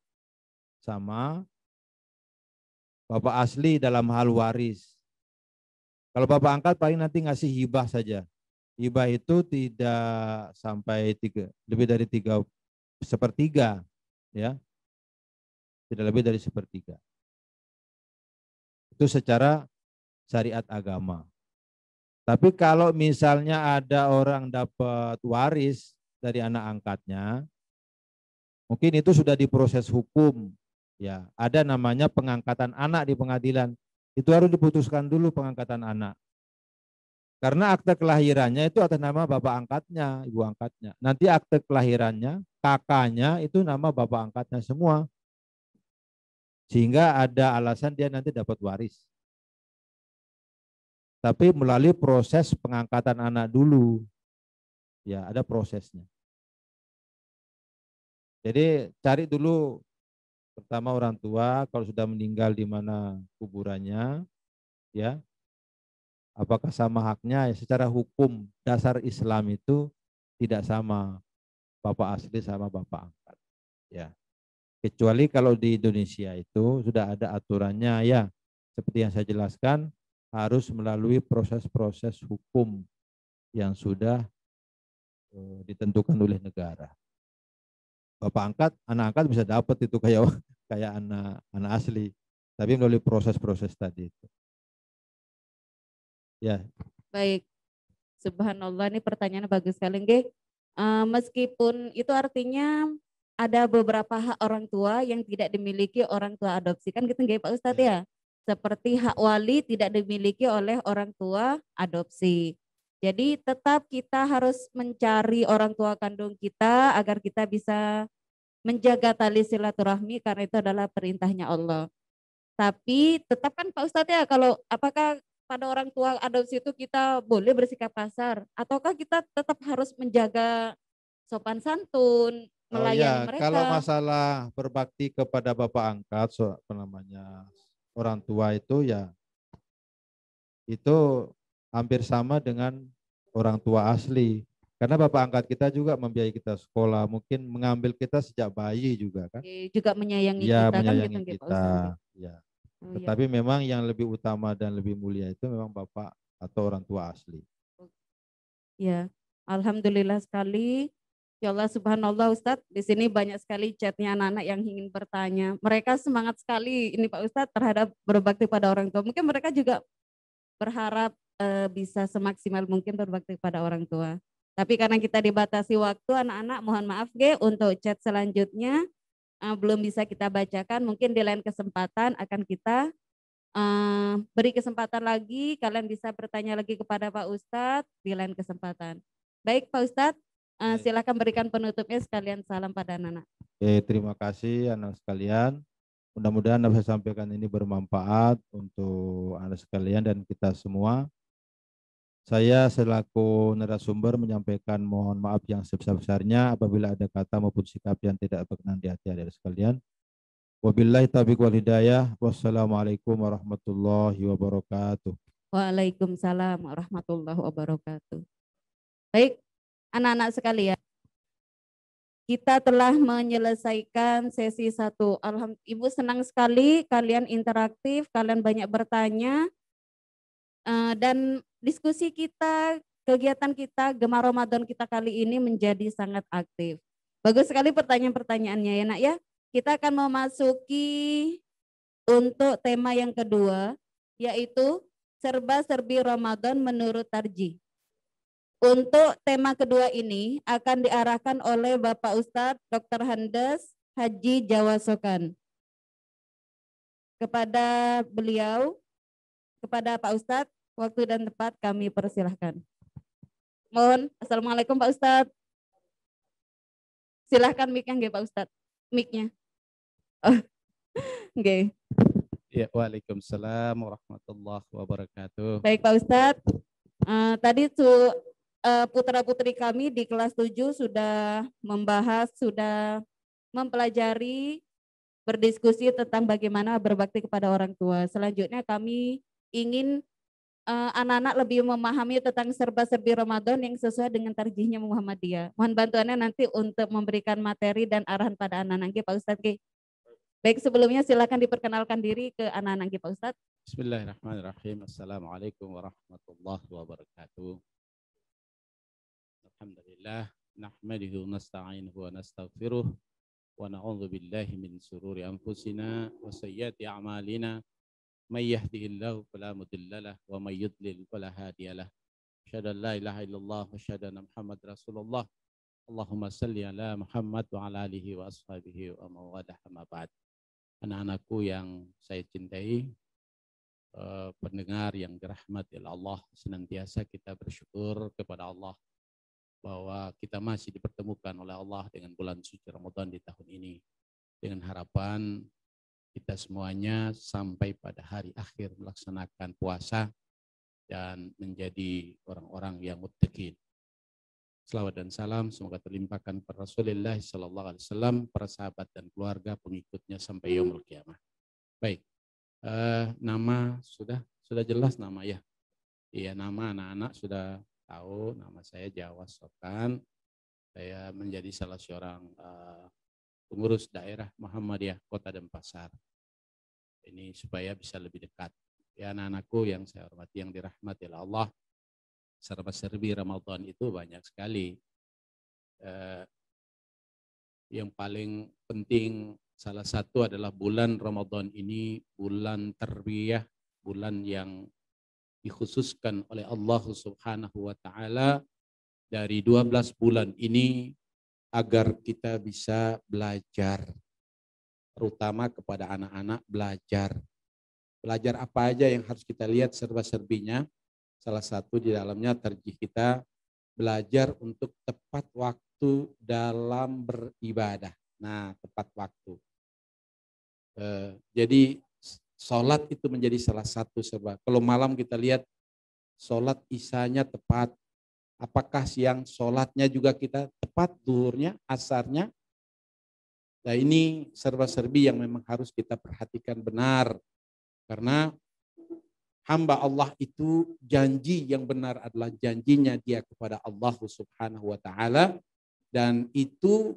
sama bapak asli dalam hal waris. Kalau bapak angkat paling nanti ngasih hibah saja. Hibah itu tidak sampai lebih dari 3/4, ya, tidak lebih dari 1/3. Itu secara syariat agama. Tapi kalau misalnya ada orang dapat waris dari anak angkatnya, mungkin itu sudah diproses hukum. Ya, ada namanya pengangkatan anak di pengadilan. Itu harus diputuskan dulu pengangkatan anak. Karena akte kelahirannya itu atas nama bapak angkatnya, ibu angkatnya. Nanti akte kelahirannya, kakaknya itu nama bapak angkatnya semua. Sehingga ada alasan dia nanti dapat waris. Tapi melalui proses pengangkatan anak dulu. Ya, ada prosesnya. Jadi cari dulu pertama orang tua, kalau sudah meninggal di mana kuburannya, ya. Apakah sama haknya? Ya, secara hukum dasar Islam itu tidak sama bapak asli sama bapak angkat. Ya. Kecuali kalau di Indonesia itu sudah ada aturannya ya. Seperti yang saya jelaskan, harus melalui proses-proses hukum yang sudah ditentukan oleh negara. Bapak angkat, anak angkat bisa dapat itu kayak anak asli, tapi melalui proses-proses tadi itu. Ya. Baik, subhanallah, ini pertanyaannya bagus sekali, nggih. Meskipun itu artinya ada beberapa hak orang tua yang tidak dimiliki orang tua adopsi, kan gitu nggih Pak Ustadz ya? Seperti hak wali tidak dimiliki oleh orang tua adopsi. Jadi tetap kita harus mencari orang tua kandung kita agar kita bisa menjaga tali silaturahmi karena itu adalah perintahnya Allah. Tapi tetap kan Pak Ustadz ya, kalau apakah pada orang tua adopsi itu kita boleh bersikap kasar ataukah kita tetap harus menjaga sopan santun, Oh ya, melayani kalau mereka? masalah berbakti kepada bapak angkat, orang tua itu ya, itu hampir sama dengan orang tua asli. Karena bapak angkat kita juga membiayai kita sekolah, mungkin mengambil kita sejak bayi juga kan. Juga menyayangi Ya, kita kan gitu menyayangi nggih Pak kita. Ustadz. Ya. Oh, ya. Tetapi memang yang lebih utama dan lebih mulia itu memang bapak atau orang tua asli. Ya, alhamdulillah sekali. Ya Allah subhanallah Ustadz, di sini banyak sekali chatnya anak-anak yang ingin bertanya. Mereka semangat sekali ini Pak Ustadz terhadap berbakti pada orang tua. Mungkin mereka juga berharap bisa semaksimal mungkin berbakti pada orang tua. Tapi karena kita dibatasi waktu anak-anak, mohon maaf untuk chat selanjutnya belum bisa kita bacakan. Mungkin di lain kesempatan akan kita beri kesempatan lagi, kalian bisa bertanya lagi kepada Pak Ustadz di lain kesempatan. Baik Pak Ustadz, silakan berikan penutupnya sekalian salam pada anak-anak. Oke, terima kasih anak sekalian. Mudah-mudahan apa saya sampaikan ini bermanfaat untuk anak sekalian dan kita semua. Saya selaku narasumber menyampaikan mohon maaf yang sebesar-besarnya apabila ada kata maupun sikap yang tidak berkenan di hati adik sekalian. Wabillahi taufiq wal hidayah. Wassalamualaikum warahmatullahi wabarakatuh. Waalaikumsalam warahmatullahi wabarakatuh. Baik, anak-anak sekalian, kita telah menyelesaikan sesi 1. Alhamdulillah, Ibu senang sekali kalian interaktif, kalian banyak bertanya, dan diskusi kita, kegiatan kita, Gema Ramadan kita kali ini menjadi sangat aktif. Bagus sekali pertanyaan-pertanyaannya ya nak ya. Kita akan memasuki untuk tema yang kedua, yaitu serba-serbi Ramadan menurut Tarji. Untuk tema kedua ini akan diarahkan oleh Bapak Ustadz Dr. Handes Haji Jawasokan. Kepada beliau, kepada Pak Ustadz, waktu dan tempat kami persilahkan. Mohon, Assalamualaikum Pak Ustadz. Silahkan mic-nya nggih Pak Ustadz. Mic-nya. Oh, nggih. Ya, waalaikumsalam warahmatullahi wabarakatuh. Baik Pak Ustadz. Tadi putra-putri kami di kelas 7 sudah membahas, sudah mempelajari, berdiskusi tentang bagaimana berbakti kepada orang tua. Selanjutnya kami ingin anak-anak lebih memahami tentang serba-serbi Ramadan yang sesuai dengan tarjihnya Muhammadiyah. Mohon bantuannya nanti untuk memberikan materi dan arahan pada anak-anak Pak Ustadz. Baik, sebelumnya silakan diperkenalkan diri ke anak-anak Pak Ustadz. Bismillahirrahmanirrahim. Assalamualaikum warahmatullahi wabarakatuh. Alhamdulillah, nahmaduhu nasta'inuhu wa nastaghfiruh wa na'udzu billahi min sururi anfusina wa sayyiati a'malina. May yahdihillahu fala mudilla lahu wa may yudlil fala hadiya lahu. Asyhadu an la ilaha illallah wa asyhadu anna Muhammadar Rasulullah. Allahumma shalli ala Muhammad wa ala alihi wa ashabihi wa mawadah amma ba'd. Anak-anakku yang saya cintai, pendengar yang dirahmati oleh Allah, senantiasa kita bersyukur kepada Allah bahwa kita masih dipertemukan oleh Allah dengan bulan suci Ramadan di tahun ini, dengan harapan kita semuanya sampai pada hari akhir melaksanakan puasa dan menjadi orang-orang yang muttaqin. Selawat dan salam semoga terlimpahkan kepada Rasulullah sallallahu alaihi wasallam, para sahabat dan keluarga pengikutnya sampai yaumul kiamah. Baik. Nama sudah jelas nama ya. Iya, nama anak-anak sudah tahu. Nama saya Jawa Sokan. Saya menjadi salah seorang pengurus daerah Muhammadiyah Kota Denpasar. Ini supaya bisa lebih dekat. Ya, anak-anakku yang saya hormati, yang dirahmati oleh Allah, serba-serbi Ramadan itu banyak sekali. Yang paling penting salah satu adalah bulan Ramadan ini bulan tarbiyah, bulan yang dikhususkan oleh Allah Subhanahu wa taala dari 12 bulan ini agar kita bisa belajar, terutama kepada anak-anak belajar. Belajar apa aja yang harus kita lihat serba-serbinya. Salah satu di dalamnya tarjih kita belajar untuk tepat waktu dalam beribadah. Nah, tepat waktu. Jadi sholat itu menjadi salah satu sebab. Kalau malam kita lihat sholat isanya tepat. Apakah siang sholatnya juga kita tepat, zuhurnya, asarnya? Nah, ini serba-serbi yang memang harus kita perhatikan benar. Karena hamba Allah itu janji yang benar adalah janjinya dia kepada Allah Subhanahu wa taala, dan itu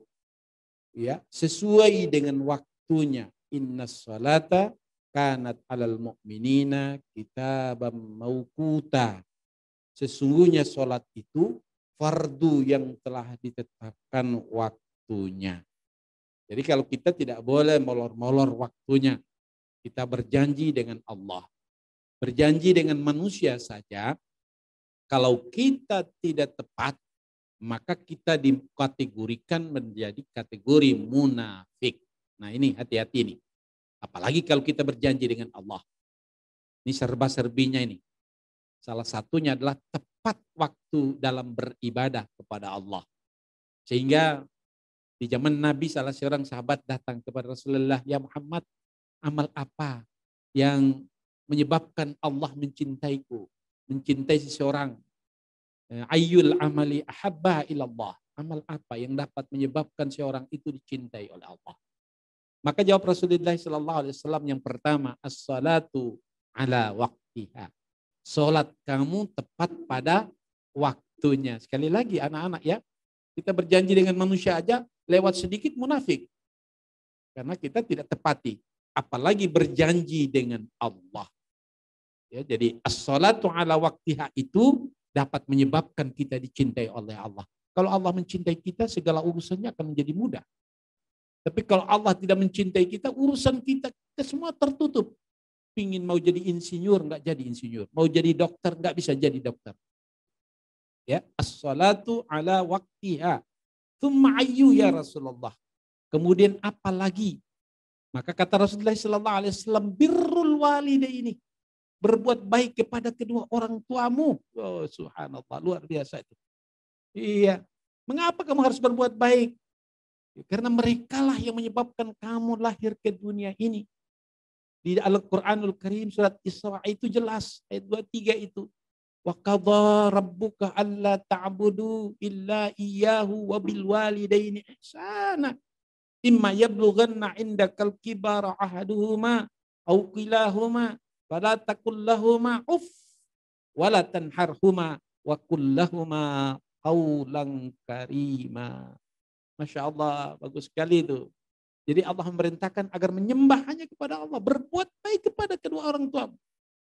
ya sesuai dengan waktunya. Innas salata kanat 'alal mu'minina kitaban mauquta. Sesungguhnya salat itu fardu yang telah ditetapkan waktunya. Jadi kalau kita tidak boleh molor-molor waktunya. Kita berjanji dengan Allah. Berjanji dengan manusia saja, kalau kita tidak tepat, maka kita dikategorikan menjadi kategori munafik. Nah, ini hati-hati nih. Apalagi kalau kita berjanji dengan Allah. Ini serba-serbinya ini. Salah satunya adalah tepat waktu dalam beribadah kepada Allah. Sehingga di zaman Nabi salah seorang sahabat datang kepada Rasulullah, "Ya Muhammad, amal apa yang menyebabkan Allah mencintaiku, mencintai seseorang? Ayyul amali ahabba ilallah." Amal apa yang dapat menyebabkan seorang itu dicintai oleh Allah? Maka jawab Rasulullah SAW yang pertama, as-salatu ala waqtiha. Salat kamu tepat pada waktunya. Sekali lagi anak-anak ya, kita berjanji dengan manusia aja lewat sedikit munafik. Karena kita tidak tepati, apalagi berjanji dengan Allah. Ya, jadi as-salatu ala waqtiha itu dapat menyebabkan kita dicintai oleh Allah. Kalau Allah mencintai kita, segala urusannya akan menjadi mudah. Tapi kalau Allah tidak mencintai kita, urusan kita semua tertutup. Pingin mau jadi insinyur, nggak jadi insinyur. Mau jadi dokter, nggak bisa jadi dokter. Ya, as-salatu ala waqtiha. Tsumma ayyu ya Rasulullah. Kemudian apa lagi? Maka kata Rasulullah SAW, birrul walidaini. Berbuat baik kepada kedua orang tuamu. Oh, subhanallah, luar biasa itu. Iya. Mengapa kamu harus berbuat baik? Karena merekalah yang menyebabkan kamu lahir ke dunia ini. Di Al-Quranul Karim surat Isra itu jelas, ayat 23 itu. Wa qadha rabbuka alla ta'budu illa iyyahu wa bil walidaini ihsana. Imma yablughanna indakal kibara ahaduhuma aw kilahuma fala taqul lahumā uff wa la tanharhuma wa qul lahumā qawlan karīmā. Masya Allah, bagus sekali itu. Jadi Allah memerintahkan agar menyembah hanya kepada Allah, berbuat baik kepada kedua orang tua.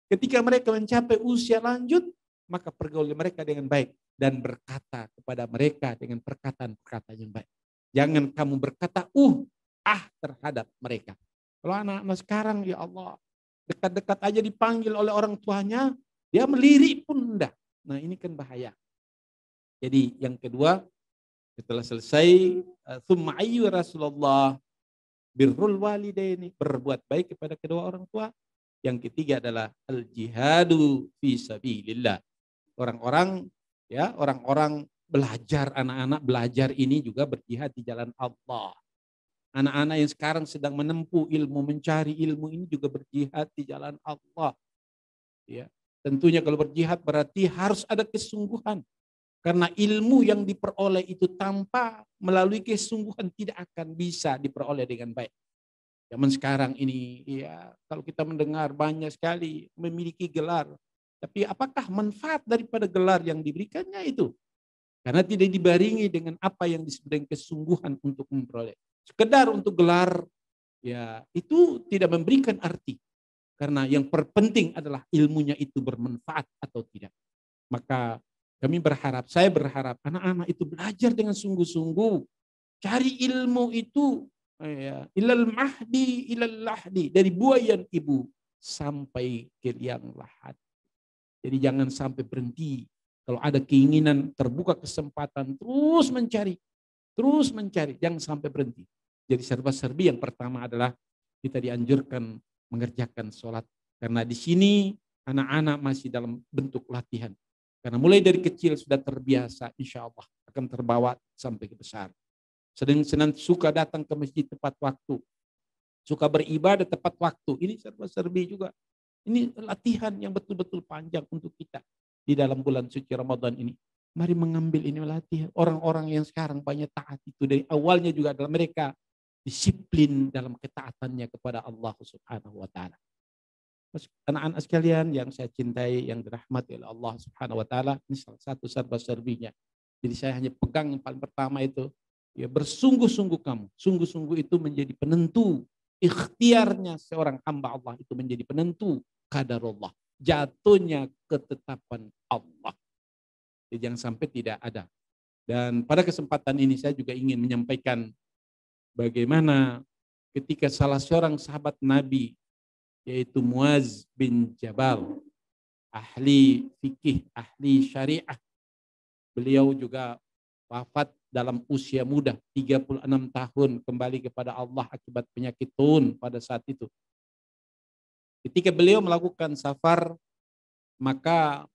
Ketika mereka mencapai usia lanjut, maka pergauli mereka dengan baik dan berkata kepada mereka dengan perkataan-perkataan yang baik. Jangan kamu berkata terhadap mereka. Kalau anak-anak sekarang, ya Allah, dekat-dekat aja dipanggil oleh orang tuanya, dia melirik pun enggak. Nah, ini kan bahaya. Jadi yang kedua, setelah selesai, tsumma ayyu Rasulullah birrul walidaini, berbuat baik kepada kedua orang tua. Yang ketiga adalah al-jihadu fi sabilillah. Orang-orang belajar, anak-anak belajar ini juga berjihad di jalan Allah. Anak-anak yang sekarang sedang menempuh ilmu, mencari ilmu ini juga berjihad di jalan Allah. Ya, tentunya kalau berjihad berarti harus ada kesungguhan. Karena ilmu yang diperoleh itu tanpa melalui kesungguhan tidak akan bisa diperoleh dengan baik. Zaman sekarang ini, ya, kalau kita mendengar banyak sekali memiliki gelar, tapi apakah manfaat daripada gelar yang diberikannya itu? Karena tidak dibarengi dengan apa yang disebut dengan kesungguhan untuk memperoleh. Sekedar untuk gelar, ya, itu tidak memberikan arti. Karena yang terpenting adalah ilmunya itu bermanfaat atau tidak. Maka saya berharap anak-anak itu belajar dengan sungguh-sungguh. Cari ilmu itu ilal mahdi ilal lahdi, dari buayan ibu sampai ke liang lahat. Jadi jangan sampai berhenti. Kalau ada keinginan, terbuka kesempatan, terus mencari, jangan sampai berhenti. Jadi serba-serbi yang pertama adalah kita dianjurkan mengerjakan sholat. Karena di sini anak-anak masih dalam bentuk latihan. Karena mulai dari kecil sudah terbiasa, insya Allah akan terbawa sampai ke besar. Senang suka datang ke masjid tepat waktu. Suka beribadah tepat waktu. Ini serba-serbi juga. Ini latihan yang betul-betul panjang untuk kita di dalam bulan suci Ramadan ini. Mari mengambil ini latihan. Orang-orang yang sekarang banyak taat itu dari awalnya juga adalah mereka disiplin dalam ketaatannya kepada Allah Subhanahu wa taala. Anak-anak sekalian yang saya cintai, yang dirahmati oleh Allah Subhanahu wa taala, ini salah satu serba-serbinya. Jadi saya hanya pegang yang paling pertama itu, ya, bersungguh-sungguh kamu. Sungguh-sungguh itu menjadi penentu. Ikhtiarnya seorang hamba Allah itu menjadi penentu qadarullah. Jatuhnya ketetapan Allah. Jadi jangan sampai tidak ada. Dan pada kesempatan ini saya juga ingin menyampaikan bagaimana ketika salah seorang sahabat Nabi, yaitu Muaz bin Jabal, ahli fikih, ahli syariah. Beliau juga wafat dalam usia muda, 36 tahun, kembali kepada Allah akibat penyakit tun pada saat itu. Ketika beliau melakukan safar, maka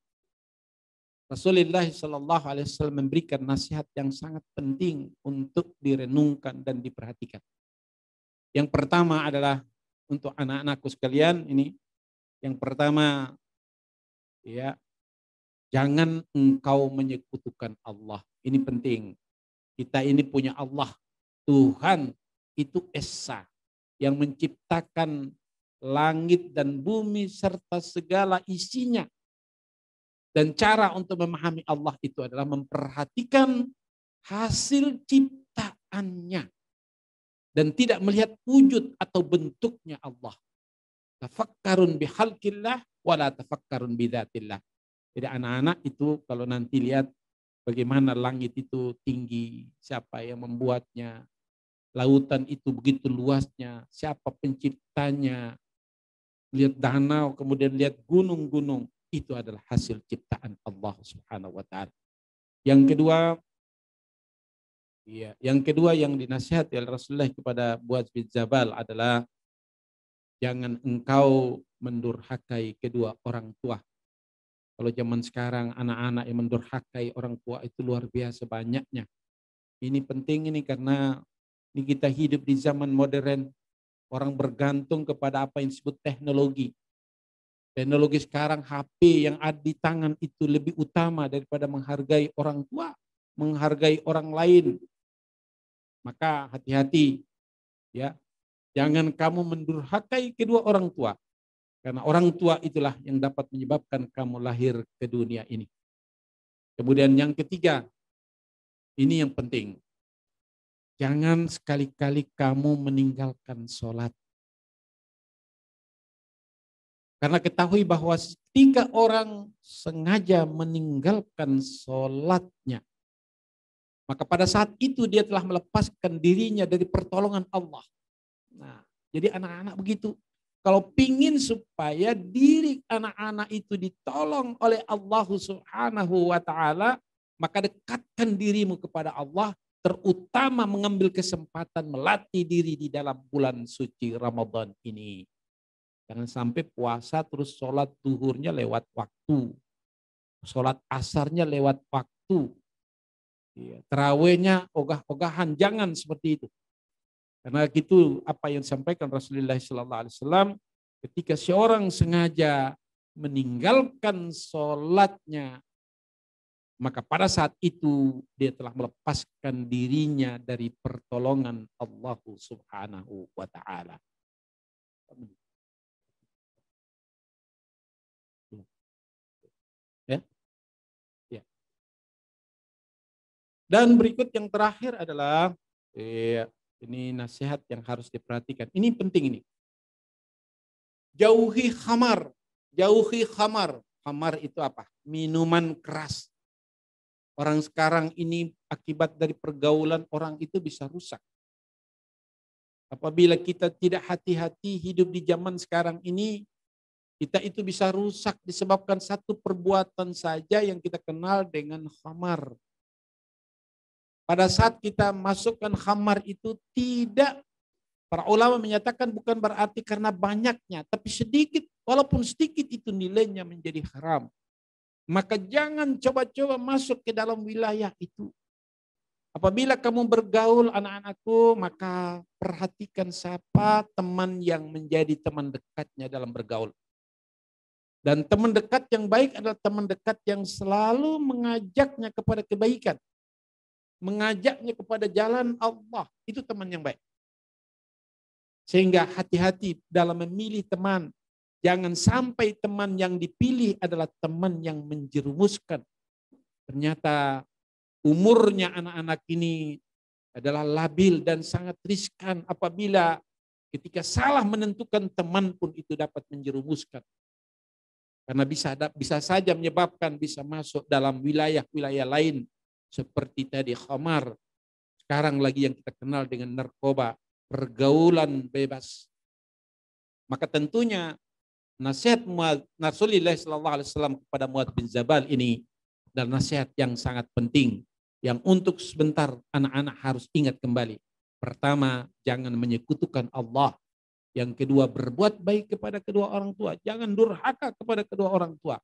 Rasulullah SAW memberikan nasihat yang sangat penting untuk direnungkan dan diperhatikan. Yang pertama adalah untuk anak-anakku sekalian ini, yang pertama, ya, jangan engkau menyekutukan Allah. Ini penting. Kita ini punya Allah, Tuhan itu Esa, yang menciptakan langit dan bumi serta segala isinya. Dan cara untuk memahami Allah itu adalah memperhatikan hasil ciptaannya. Dan tidak melihat wujud atau bentuknya Allah. Tafakkarun bihalqillah wala tafakkarun bidzatillah. Jadi anak-anak itu kalau nanti lihat bagaimana langit itu tinggi, siapa yang membuatnya, lautan itu begitu luasnya, siapa penciptanya, lihat danau, kemudian lihat gunung-gunung, itu adalah hasil ciptaan Allah Subhanahu wa taala. Yang kedua yang dinasihati oleh Rasulullah kepada Muaz bin Jabal adalah jangan engkau mendurhakai kedua orang tua. Kalau zaman sekarang anak-anak yang mendurhakai orang tua itu luar biasa banyaknya. Ini penting ini karena Ini kita hidup di zaman modern, orang bergantung kepada apa yang disebut teknologi. Teknologi sekarang HP yang ada di tangan itu lebih utama daripada menghargai orang tua, menghargai orang lain. Maka hati-hati ya. Jangan kamu mendurhakai kedua orang tua. Karena orang tua itulah yang dapat menyebabkan kamu lahir ke dunia ini. Kemudian yang ketiga, ini yang penting. Jangan sekali-kali kamu meninggalkan sholat. Karena ketahui bahwa ketika orang sengaja meninggalkan sholatnya, maka pada saat itu dia telah melepaskan dirinya dari pertolongan Allah. Nah, jadi anak-anak begitu. Kalau pingin supaya diri anak-anak itu ditolong oleh Allah Subhanahu wa Ta'ala, maka dekatkan dirimu kepada Allah, terutama mengambil kesempatan melatih diri di dalam bulan suci Ramadan ini. Jangan sampai puasa terus sholat duhurnya lewat waktu, sholat asarnya lewat waktu, terawihnya ogah-ogahan, jangan seperti itu. Karena itu apa yang disampaikan Rasulullah SAW, ketika seorang sengaja meninggalkan sholatnya, maka pada saat itu dia telah melepaskan dirinya dari pertolongan Allah Subhanahu wa Ta'ala. Ya. Ya. Dan berikut yang terakhir adalah ini nasihat yang harus diperhatikan. Ini penting ini. Jauhi khamar. Jauhi khamar. Khamar itu apa? Minuman keras. Orang sekarang ini akibat dari pergaulan orang itu bisa rusak. Apabila kita tidak hati-hati hidup di zaman sekarang ini, kita itu bisa rusak disebabkan satu perbuatan saja yang kita kenal dengan khamar. Pada saat kita masukkan khamar itu tidak, para ulama menyatakan bukan berarti karena banyaknya, tapi sedikit, walaupun sedikit itu nilainya menjadi haram. Maka jangan coba-coba masuk ke dalam wilayah itu. Apabila kamu bergaul anak-anakku, maka perhatikan siapa teman yang menjadi teman dekatnya dalam bergaul. Dan teman dekat yang baik adalah teman dekat yang selalu mengajaknya kepada kebaikan. Mengajaknya kepada jalan Allah. Itu teman yang baik. Sehingga hati-hati dalam memilih teman. Jangan sampai teman yang dipilih adalah teman yang menjerumuskan. Ternyata umurnya anak-anak ini adalah labil dan sangat riskan apabila ketika salah menentukan teman pun itu dapat menjerumuskan. Karena bisa saja menyebabkan bisa masuk dalam wilayah-wilayah lain seperti tadi khamar. Sekarang lagi yang kita kenal dengan narkoba, pergaulan bebas. Maka tentunya nasihat Rasulullah SAW kepada Muadz bin Jabal ini adalah nasihat yang sangat penting, yang untuk sebentar anak-anak harus ingat kembali. Pertama, jangan menyekutukan Allah. Yang kedua, berbuat baik kepada kedua orang tua. Jangan durhaka kepada kedua orang tua.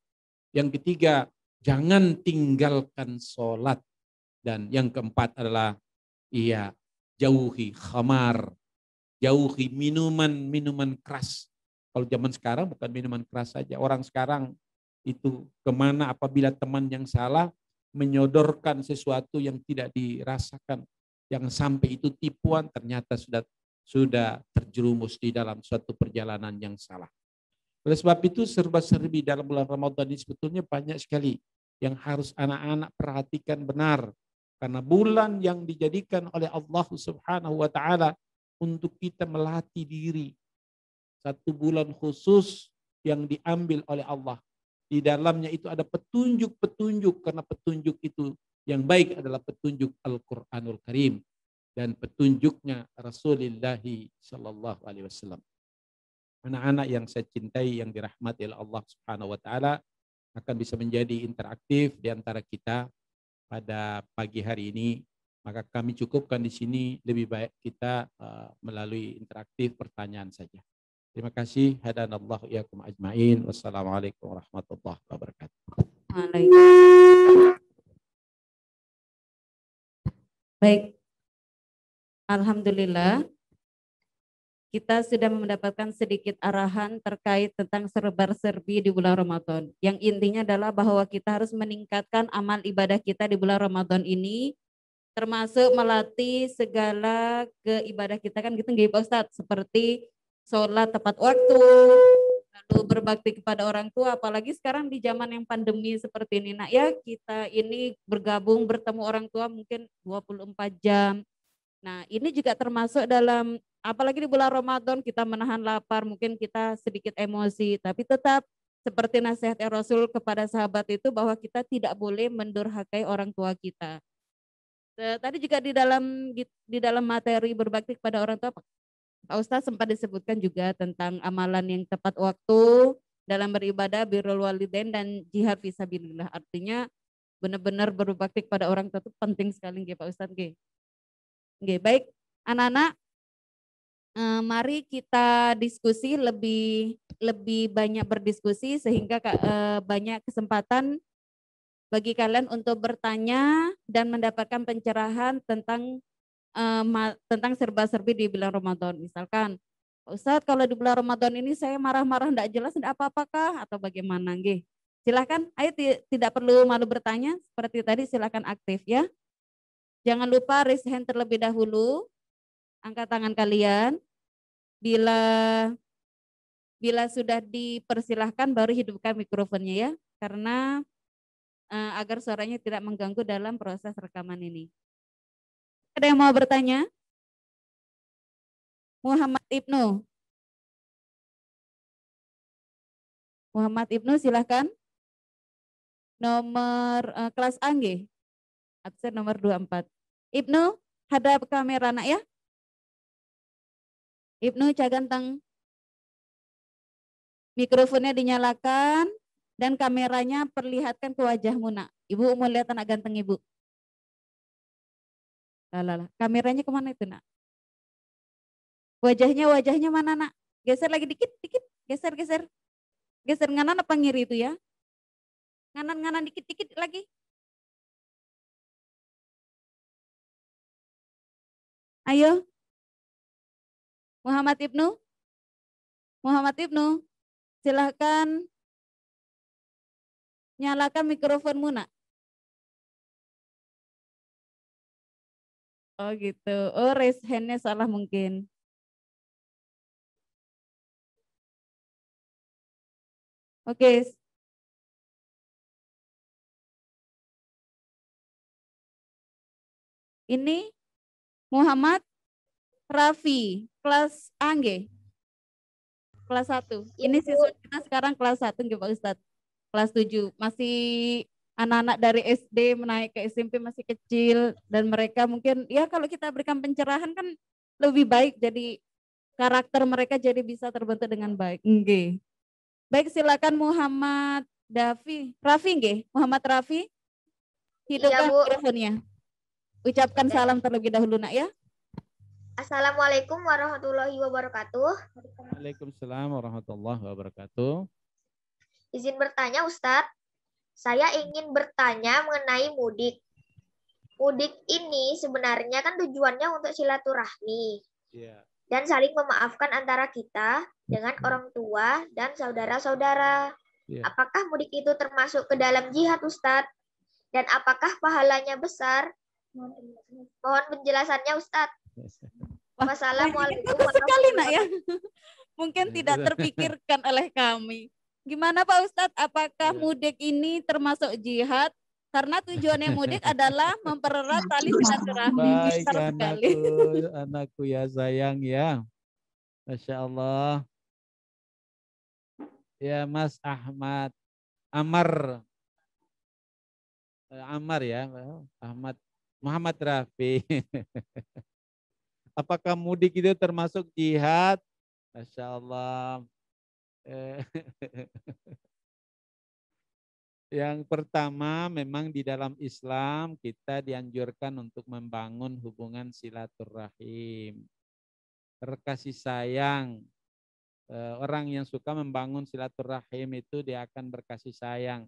Yang ketiga, jangan tinggalkan sholat. Dan yang keempat adalah jauhi khamar. Jauhi minuman-minuman keras. Kalau zaman sekarang bukan minuman keras saja. Orang sekarang itu kemana apabila teman yang salah menyodorkan sesuatu yang tidak dirasakan. Yang sampai itu tipuan ternyata sudah terjerumus di dalam suatu perjalanan yang salah. Oleh sebab itu serba-serbi dalam bulan Ramadan ini sebetulnya banyak sekali yang harus anak-anak perhatikan benar. Karena bulan yang dijadikan oleh Allah Subhanahu wa Ta'ala untuk kita melatih diri. Satu bulan khusus yang diambil oleh Allah. Di dalamnya itu ada petunjuk-petunjuk, karena petunjuk itu yang baik adalah petunjuk Al-Quranul Karim dan petunjuknya Rasulullah Sallallahu Alaihi Wasallam. Anak-anak yang saya cintai, yang dirahmati oleh Allah Subhanahu Wa Taala, akan bisa menjadi interaktif di antara kita pada pagi hari ini. Maka kami cukupkan di sini, lebih baik kita melalui interaktif pertanyaan saja. Terima kasih. Hadanallahu iyyakum ajmain. Wassalamualaikum warahmatullahi wabarakatuh. Baik. Alhamdulillah, kita sudah mendapatkan sedikit arahan terkait tentang serba-serbi di bulan Ramadan. Yang intinya adalah bahwa kita harus meningkatkan amal ibadah kita di bulan Ramadan ini, termasuk melatih segala keibadah kita kan gitu nggih Pak Ustadz, seperti sholat tepat waktu, lalu berbakti kepada orang tua, apalagi sekarang di zaman yang pandemi seperti ini. Nah ya, kita ini bergabung bertemu orang tua mungkin 24 jam. Nah ini juga termasuk dalam, apalagi di bulan Ramadan kita menahan lapar, mungkin kita sedikit emosi, tapi tetap seperti nasihat Rasul kepada sahabat itu bahwa kita tidak boleh mendurhakai orang tua kita. Tadi juga di dalam materi berbakti kepada orang tua, Pak Ustadz sempat disebutkan juga tentang amalan yang tepat waktu dalam beribadah, birrul walidain dan jihad fisabilillah. Artinya benar-benar berbakti kepada orang tua itu penting sekali nggih Pak Ustadz nggih. Nggih, baik anak-anak, mari kita diskusi lebih banyak berdiskusi sehingga banyak kesempatan bagi kalian untuk bertanya dan mendapatkan pencerahan tentang serba-serbi di bulan Ramadan. Misalkan, Pak Ustadz kalau di bulan Ramadan ini saya marah-marah enggak jelas enggak apa-apakah atau bagaimana nggih. Silakan, ayo tidak perlu malu bertanya seperti tadi, silakan aktif ya. Jangan lupa raise hand terlebih dahulu. Angkat tangan kalian. Bila sudah dipersilahkan baru hidupkan mikrofonnya ya. Karena agar suaranya tidak mengganggu dalam proses rekaman ini. Ada yang mau bertanya? Muhammad Ibnu. Muhammad Ibnu silahkan. Nomor kelas A nggih. Absen nomor 24. Ibnu, hadap kamera nak ya. Ibnu Caganteng. Mikrofonnya dinyalakan dan kameranya perlihatkan ke wajahmu nak. Ibu mau lihat anak ganteng ibu. Lah. Kameranya kemana itu nak? Wajahnya mana nak? Geser lagi dikit. Geser. Geser nganan apa ngiri itu ya? Nganan dikit lagi. Ayo. Muhammad Ibnu, silahkan nyalakan mikrofonmu nak. Oh gitu, oh raise hand-nya salah mungkin. Oke. Ini Muhammad Raffi, kelas A nggih? Kelas 1. Ini siswa kita sekarang kelas 1 nggih Pak Ustadz. Kelas 7. Masih anak-anak dari SD menaik ke SMP masih kecil dan mereka mungkin ya kalau kita berikan pencerahan kan lebih baik, jadi karakter mereka jadi bisa terbentuk dengan baik. Nggih. Baik, silakan Muhammad Raffi nggih? Muhammad Raffi. Hidupkan mikrofonnya. Ucapkan salam terlebih dahulu nak ya. Assalamualaikum warahmatullahi wabarakatuh. Waalaikumsalam warahmatullahi wabarakatuh. Izin bertanya Ustadz, saya ingin bertanya mengenai mudik. Mudik ini sebenarnya kan tujuannya untuk silaturahmi dan saling memaafkan antara kita dengan orang tua dan saudara-saudara. Apakah mudik itu termasuk ke dalam jihad Ustadz? Dan apakah pahalanya besar? Mohon penjelasannya Ustadz. Wassalamualaikum sekali nak ya. Mungkin tidak terpikirkan oleh kami. Gimana Pak Ustadz, apakah mudik ini termasuk jihad? Karena tujuannya mudik adalah mempererat tali silaturahmi. Baik anakku ya sayang ya. Masya Allah. Ya Mas Amar ya, Muhammad Raffi. Apakah mudik itu termasuk jihad? Masya Allah. Yang pertama, memang di dalam Islam kita dianjurkan untuk membangun hubungan silaturahim, berkasih sayang. Orang yang suka membangun silaturahim itu dia akan berkasih sayang.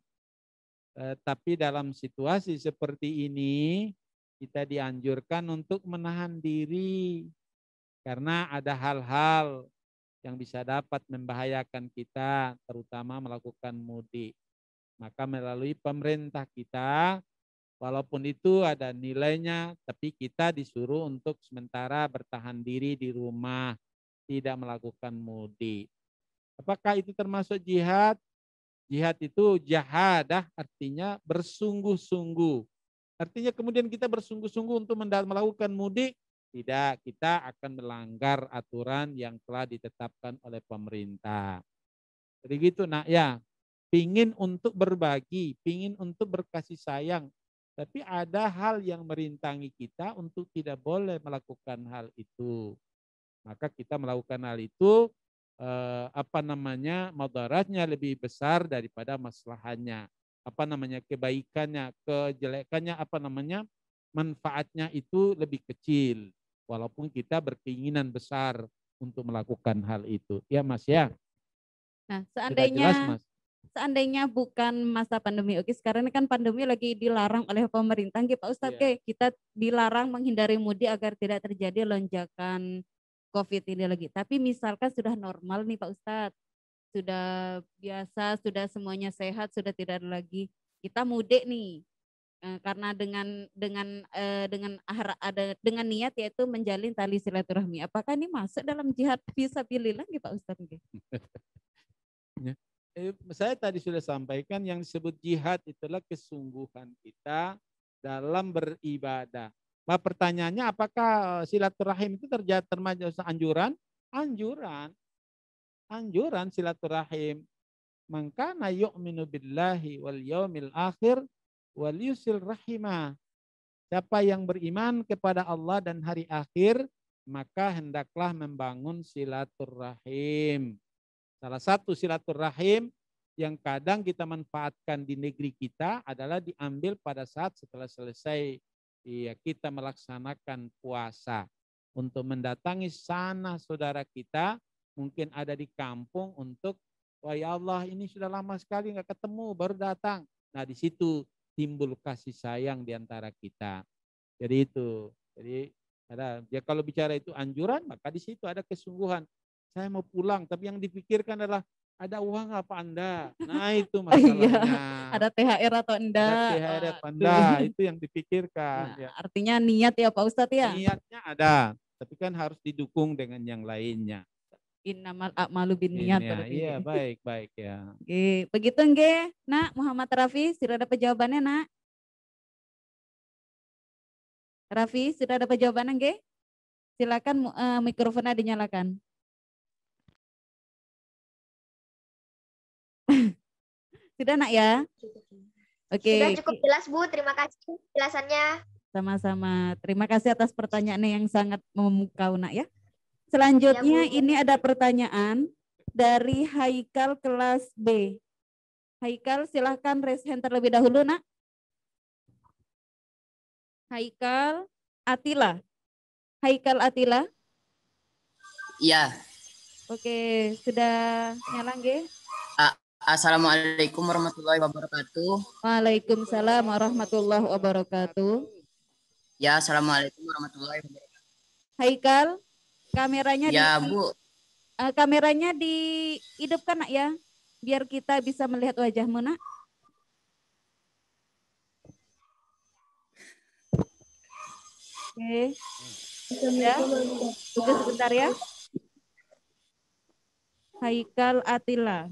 Tapi dalam situasi seperti ini, kita dianjurkan untuk menahan diri karena ada hal-hal yang bisa dapat membahayakan kita, terutama melakukan mudik. Maka melalui pemerintah kita, walaupun itu ada nilainya, tapi kita disuruh untuk sementara bertahan diri di rumah, tidak melakukan mudik. Apakah itu termasuk jihad? Jihad itu jahadah, artinya bersungguh-sungguh. Artinya kemudian kita bersungguh-sungguh untuk melakukan mudik, tidak, kita akan melanggar aturan yang telah ditetapkan oleh pemerintah. Jadi gitu nak ya, pingin untuk berbagi, pingin untuk berkasih sayang, tapi ada hal yang merintangi kita untuk tidak boleh melakukan hal itu. Maka kita melakukan hal itu, madaratnya lebih besar daripada maslahannya. Kebaikannya, kejelekannya, manfaatnya itu lebih kecil. Walaupun kita berkeinginan besar untuk melakukan hal itu. Ya Mas ya. Nah, Sudah jelas, Mas? seandainya bukan masa pandemi, oke, sekarang ini kan pandemi lagi dilarang oleh pemerintah, Pak Ustadz, kita dilarang menghindari mudik agar tidak terjadi lonjakan COVID ini lagi. Tapi misalkan sudah normal nih Pak Ustadz, sudah biasa, sudah semuanya sehat, sudah tidak ada lagi, kita mudik nih, karena dengan niat yaitu menjalin tali silaturahmi. Apakah ini masuk dalam jihad fisabilillah nih Pak Ustadz? Saya tadi sudah sampaikan yang disebut jihad itulah kesungguhan kita dalam beribadah. Nah, pertanyaannya apakah silaturahim itu termasuk anjuran? Anjuran silaturahim. Maka na yu'minu billahi wal yaumil akhir wal yusil rahimah. Siapa yang beriman kepada Allah dan hari akhir, maka hendaklah membangun silaturahim. Salah satu silaturahim yang kadang kita manfaatkan di negeri kita adalah diambil pada saat setelah selesai kita melaksanakan puasa. Untuk mendatangi sana saudara kita, mungkin ada di kampung untuk, wah ya Allah ini sudah lama sekali nggak ketemu, baru datang. Nah di situ timbul kasih sayang di antara kita. Jadi itu. Jadi kalau bicara itu anjuran, maka di situ ada kesungguhan. Saya mau pulang, tapi yang dipikirkan adalah ada uang apa Anda? Nah itu masalahnya. Ada THR atau enggak? Ada THR atau enggak, itu yang dipikirkan. Nah, ya. Artinya niat ya Pak Ustadz ya? Niatnya ada, tapi kan harus didukung dengan yang lainnya. Innamal a'malu binniyat. Iya, baik ya. Oke, begitu nggih, Nak Muhammad Rafi, sudah dapat jawabannya, Nak? Rafi, sudah dapat jawabannya nggih? Silakan mikrofonnya dinyalakan. Sudah Nak ya? Oke. Sudah cukup jelas Bu, terima kasih penjelasannya. Sama-sama. Terima kasih atas pertanyaannya yang sangat memukau Nak ya. Selanjutnya ya, ini ada pertanyaan dari Haikal kelas B. Haikal silahkan raise hand terlebih dahulu Nak. Haikal Atila. Haikal Atila. Iya. Oke, sudah nyala nggih? Assalamualaikum warahmatullahi wabarakatuh. Waalaikumsalam warahmatullahi wabarakatuh. Ya, assalamualaikum warahmatullahi wabarakatuh. Haikal, kameranya ya, Bu. Kameranya dihidupkan Nak ya, biar kita bisa melihat wajahmu Nak. Oke. Ya. Tunggu sebentar ya. Haikal Atila.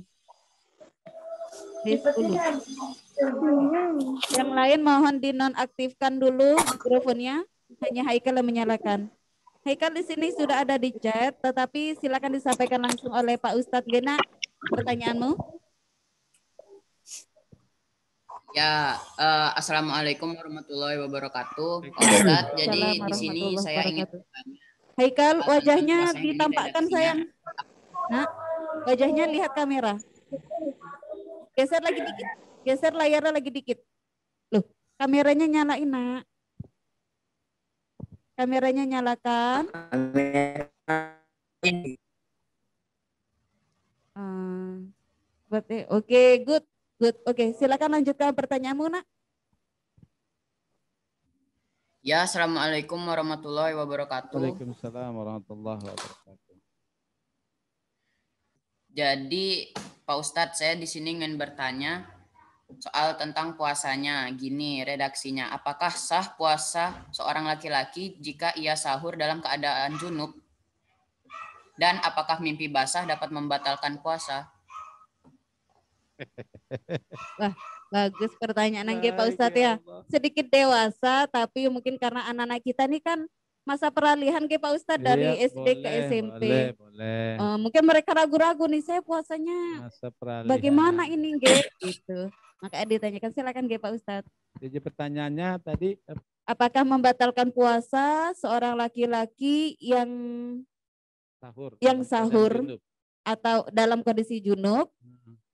Yang lain mohon dinonaktifkan dulu mikrofonnya. Hanya Haikal yang menyalakan. Haikal di sini sudah ada di chat, tetapi silakan disampaikan langsung oleh Pak Ustadz Gena pertanyaanmu. Ya, assalamualaikum warahmatullahi wabarakatuh. Pak Ustadz, jadi di sini saya ingin bertanya. Haikal, wajahnya ditampakkan sayang. Nah, wajahnya lihat kamera. Geser lagi dikit. Geser layarnya lagi dikit. Loh, kameranya nyalain, Nak. Kameranya nyalakan. Oke, good. Good. Oke, silakan lanjutkan pertanyaanmu, Nak. Ya, Assalamualaikum warahmatullahi wabarakatuh. Waalaikumsalam warahmatullahi wabarakatuh. Jadi, Pak Ustadz, saya di sini ingin bertanya soal tentang puasanya. Gini redaksinya, apakah sah puasa seorang laki-laki jika ia sahur dalam keadaan junub? Dan apakah mimpi basah dapat membatalkan puasa? Wah, bagus pertanyaan Pak Baik, Ustadz ya ya. Allah. Sedikit dewasa, tapi mungkin karena anak-anak kita nih kan masa peralihan Pak Ustadz dari Iya, SD ke SMP. boleh. Mungkin mereka ragu-ragu nih, saya puasanya Masa peralihan. bagaimana ini gitu. Makanya ditanyakan, silakan Pak Ustadz. Jadi pertanyaannya tadi Apakah membatalkan puasa seorang laki-laki yang sahur. sahur atau dalam kondisi junub?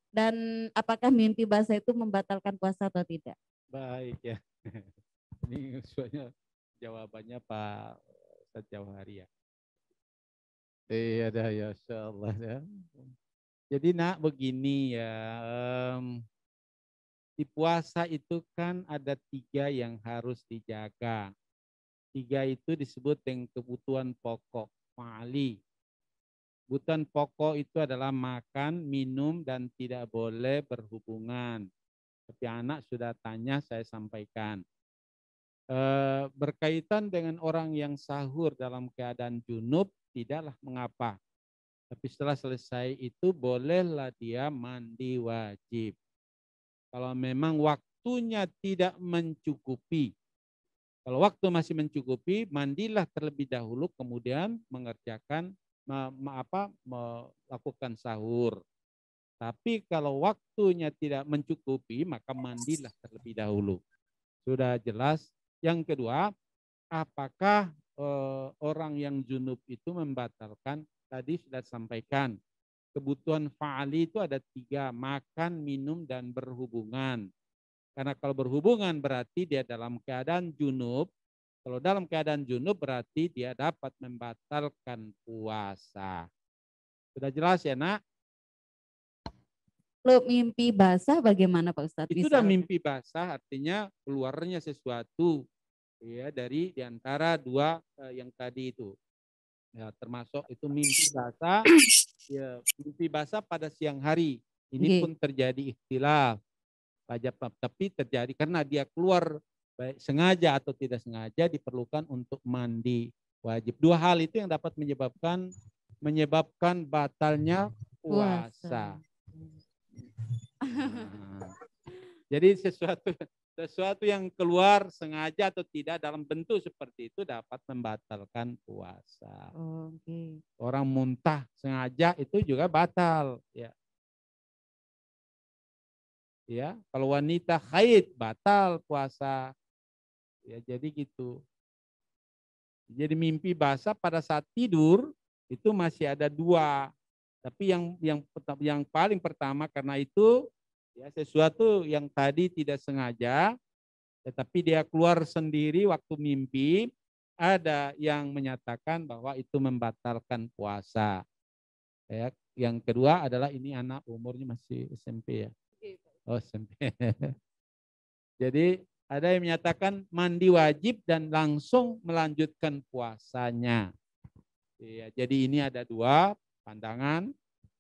Dan apakah mimpi basah itu membatalkan puasa atau tidak? Baik ya. Ini soalnya jawabannya Pak Ustadz Jauhari ya. Iya dah ya, insyaallah ya. Jadi nak begini ya, di puasa itu kan ada 3 yang harus dijaga. 3 itu disebut dengan kebutuhan pokok, ma'ali. Kebutuhan pokok itu adalah makan, minum, dan tidak boleh berhubungan. Tapi anak sudah tanya, saya sampaikan. Berkaitan dengan orang yang sahur dalam keadaan junub, tidaklah mengapa. Tapi setelah selesai itu, bolehlah dia mandi wajib. Kalau memang waktunya tidak mencukupi. Kalau waktu masih mencukupi, mandilah terlebih dahulu, kemudian mengerjakan melakukan sahur. Tapi kalau waktunya tidak mencukupi, maka mandilah terlebih dahulu. Sudah jelas. Yang kedua, apakah orang yang junub itu membatalkan? Tadi sudah sampaikan. Kebutuhan fa'ali itu ada 3, makan, minum, dan berhubungan. Karena kalau berhubungan berarti dia dalam keadaan junub. Kalau dalam keadaan junub berarti dia dapat membatalkan puasa. Sudah jelas ya nak? Kalau mimpi basah bagaimana Pak Ustadz? Itu udah mimpi basah, artinya keluarnya sesuatu ya dari diantara 2 yang tadi itu. Ya, termasuk itu mimpi basah. Ya, mimpi basah pada siang hari. Ini pun terjadi ikhtilaf. Tapi terjadi karena dia keluar baik sengaja atau tidak sengaja, diperlukan untuk mandi wajib. 2 hal itu yang dapat menyebabkan batalnya puasa. Nah, jadi sesuatu yang keluar sengaja atau tidak dalam bentuk seperti itu dapat membatalkan puasa. Orang muntah sengaja itu juga batal ya. Ya, kalau wanita haid batal puasa. Ya, jadi gitu. Jadi mimpi basah pada saat tidur itu masih ada 2. Tapi yang paling pertama karena itu ya sesuatu yang tadi tidak sengaja, tetapi dia keluar sendiri waktu mimpi, ada yang menyatakan bahwa itu membatalkan puasa. Ya, yang kedua adalah ini anak umurnya masih SMP ya. Oh, SMP. Jadi ada yang menyatakan mandi wajib dan langsung melanjutkan puasanya. Ya, jadi ini ada 2 pandangan.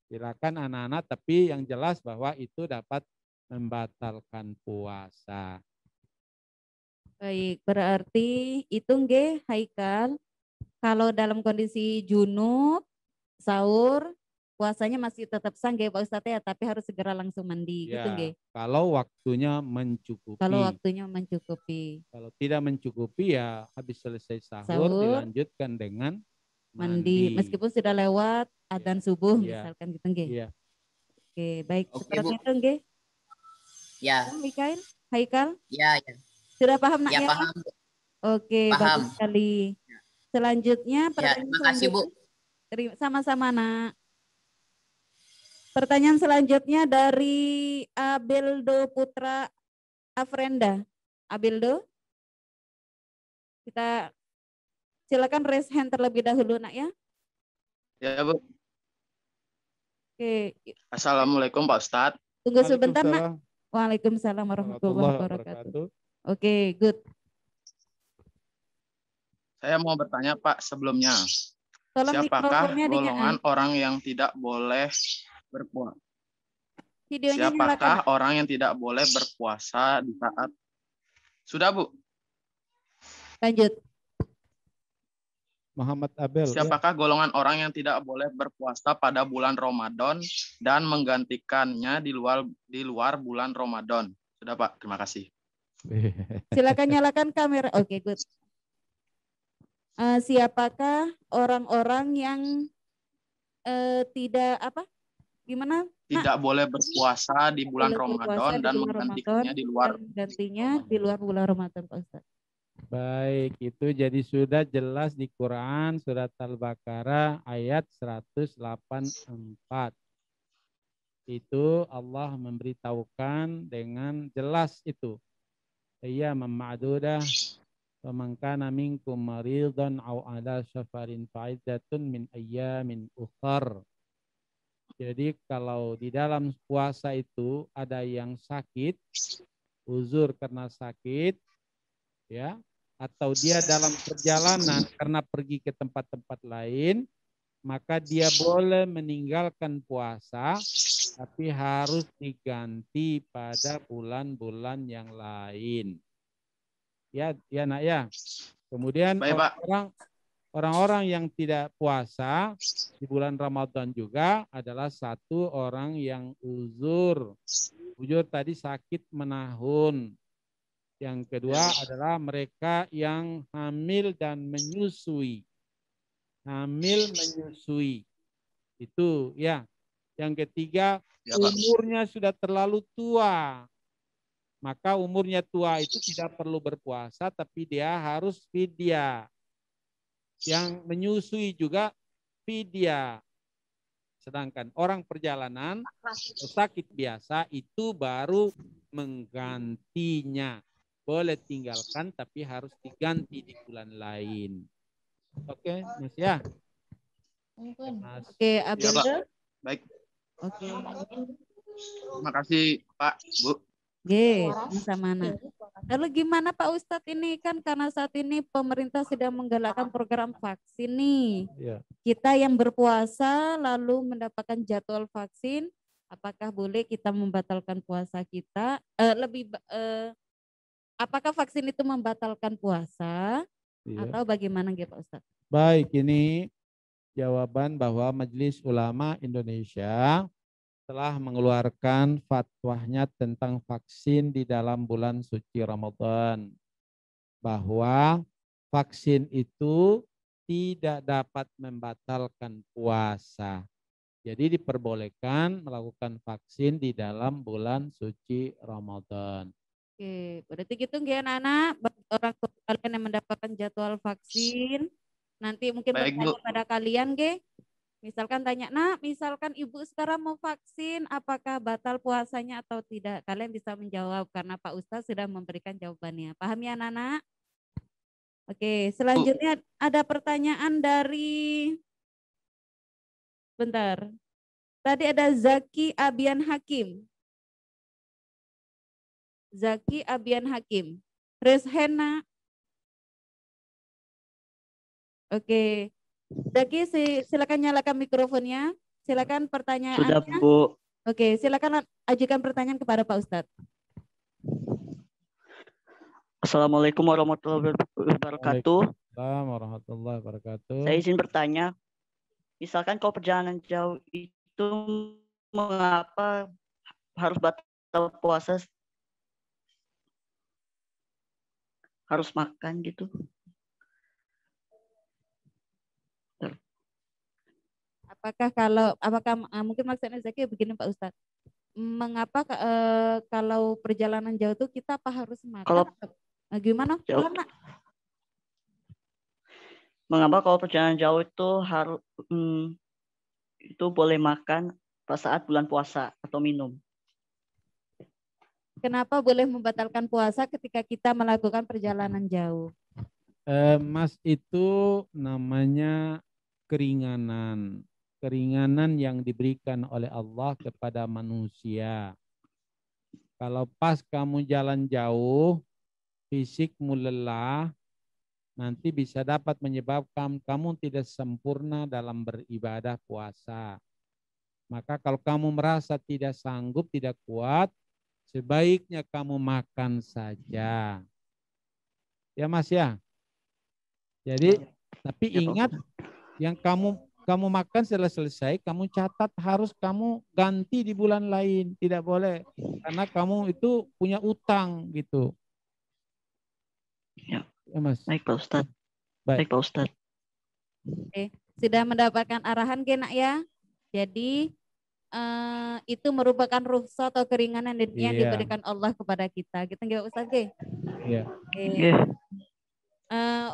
Silakan anak-anak, tapi yang jelas bahwa itu dapat membatalkan puasa. Baik, berarti itu Haikal, kalau dalam kondisi junub, sahur, puasanya masih tetap sah Pak Ustadz ya, tapi harus segera langsung mandi ya, gitu kalau waktunya mencukupi. Kalau tidak mencukupi ya habis selesai sahur dilanjutkan dengan mandi. Meskipun sudah lewat adzan subuh misalkan gitu Iya. Oke, baik. Seperti itu Ya. Haikal? Ya. Sudah paham nak ya? Paham. Oke, paham. Bagus sekali. Selanjutnya pertanyaan terima kasih, Bu. Sama-sama nak. Pertanyaan selanjutnya dari Abeldo Putra Afrenda. Abeldo, kita silakan raise hand terlebih dahulu nak ya. Ya Bu. Oke. Assalamualaikum Pak Ustadz. Tunggu sebentar nak. Waalaikumsalam warahmatullahi wabarakatuh. Oke, good. Saya mau bertanya Pak sebelumnya. Tolong Siapakah mikrofonnya golongan orang yang tidak boleh berpuasa? videonya Siapakah nyalakan. orang yang tidak boleh berpuasa di saat... Sudah Bu? Lanjut. Muhammad Abel. Siapakah golongan orang yang tidak boleh berpuasa pada bulan Ramadan dan menggantikannya di luar bulan Ramadan? Sudah Pak, terima kasih. Silakan nyalakan kamera. Oke, good. Siapakah orang-orang yang tidak apa? Gimana? Tidak boleh berpuasa di bulan Ramadan dan menggantikannya di luar bulan Ramadan, Pak Ustaz. Baik, itu jadi sudah jelas di Quran surat Al-Baqarah ayat 184. Itu Allah memberitahukan dengan jelas itu. Iya ma'dudah wa man kana minkum maridan aw ala safarin fa'iddatun min ayyamin ukhar. Jadi kalau di dalam puasa itu ada yang sakit, uzur karena sakit, ya, atau dia dalam perjalanan karena pergi ke tempat-tempat lain, maka dia boleh meninggalkan puasa, tapi harus diganti pada bulan-bulan yang lain. Ya, ya nak ya. Kemudian orang-orang yang tidak puasa di bulan Ramadan juga adalah satu orang yang uzur. Uzur tadi sakit menahun. Yang kedua adalah mereka yang hamil dan menyusui. Hamil menyusui. Itu ya. Yang ketiga, umurnya sudah terlalu tua. Maka umurnya tua itu tidak perlu berpuasa, tapi dia harus fidyah. Yang menyusui juga fidyah. Sedangkan orang perjalanan sakit biasa itu baru menggantinya. Boleh tinggalkan tapi harus diganti di bulan lain. Oke, Mas ya. Oke, Abel. Ya, baik. Oke. Terima kasih Pak, Bu. Sama mana? Lalu gimana Pak Ustadz ini kan karena saat ini pemerintah sedang menggalakkan program vaksin nih. Ya. Kita yang berpuasa lalu mendapatkan jadwal vaksin, apakah boleh kita membatalkan puasa kita? Apakah vaksin itu membatalkan puasa atau bagaimana gitu Pak Ustadz? Baik, ini jawaban bahwa Majelis Ulama Indonesia telah mengeluarkan fatwanya tentang vaksin di dalam bulan suci Ramadan. Bahwa vaksin itu tidak dapat membatalkan puasa. Jadi diperbolehkan melakukan vaksin di dalam bulan suci Ramadan. Oke, berarti gitu nggak anak-anak, orang tua kalian yang mendapatkan jadwal vaksin, nanti mungkin bertanya pada kalian, Ge. Misalkan tanya, nak, misalkan ibu sekarang mau vaksin, apakah batal puasanya atau tidak? Kalian bisa menjawab karena Pak Ustadz sudah memberikan jawabannya. Paham ya anak-anak? Oke, selanjutnya ada pertanyaan dari, bentar. Tadi ada Zaki Abian Hakim. Zaki Abian Hakim. Raise hand, nak. Oke. Zaki, silakan nyalakan mikrofonnya. Silakan pertanyaannya. Sudah, Bu. Oke, silakan ajukan pertanyaan kepada Pak Ustadz. Assalamualaikum warahmatullahi wabarakatuh. Assalamualaikum warahmatullahi wabarakatuh. Saya izin bertanya, misalkan kalau perjalanan jauh itu mengapa harus batal puasa? Harus makan gitu? Apakah mungkin maksudnya Zaki begini Pak Ustadz, mengapa kalau perjalanan jauh itu kita apa harus makan? Kalau gimana? Jauh, mengapa kalau perjalanan jauh itu harus itu boleh makan pada saat bulan puasa atau minum? Kenapa boleh membatalkan puasa ketika kita melakukan perjalanan jauh? Mas, itu namanya keringanan. Keringanan yang diberikan oleh Allah kepada manusia. Kalau pas kamu jalan jauh, fisikmu lelah, nanti bisa dapat menyebabkan kamu tidak sempurna dalam beribadah puasa. Maka kalau kamu merasa tidak sanggup, tidak kuat, sebaiknya kamu makan saja. Ya Mas ya. Jadi, tapi ingat yang kamu makan setelah selesai, kamu catat harus kamu ganti di bulan lain. Tidak boleh. Karena kamu itu punya utang gitu. Ya, ya Mas. Baik Pak Ustadz. Baik Pak Ustadz. Oke, sudah mendapatkan arahan kena ya. Jadi itu merupakan rukhsah atau keringanan yang diberikan Allah kepada kita. Kita nggak Ustaz Ge? Iya.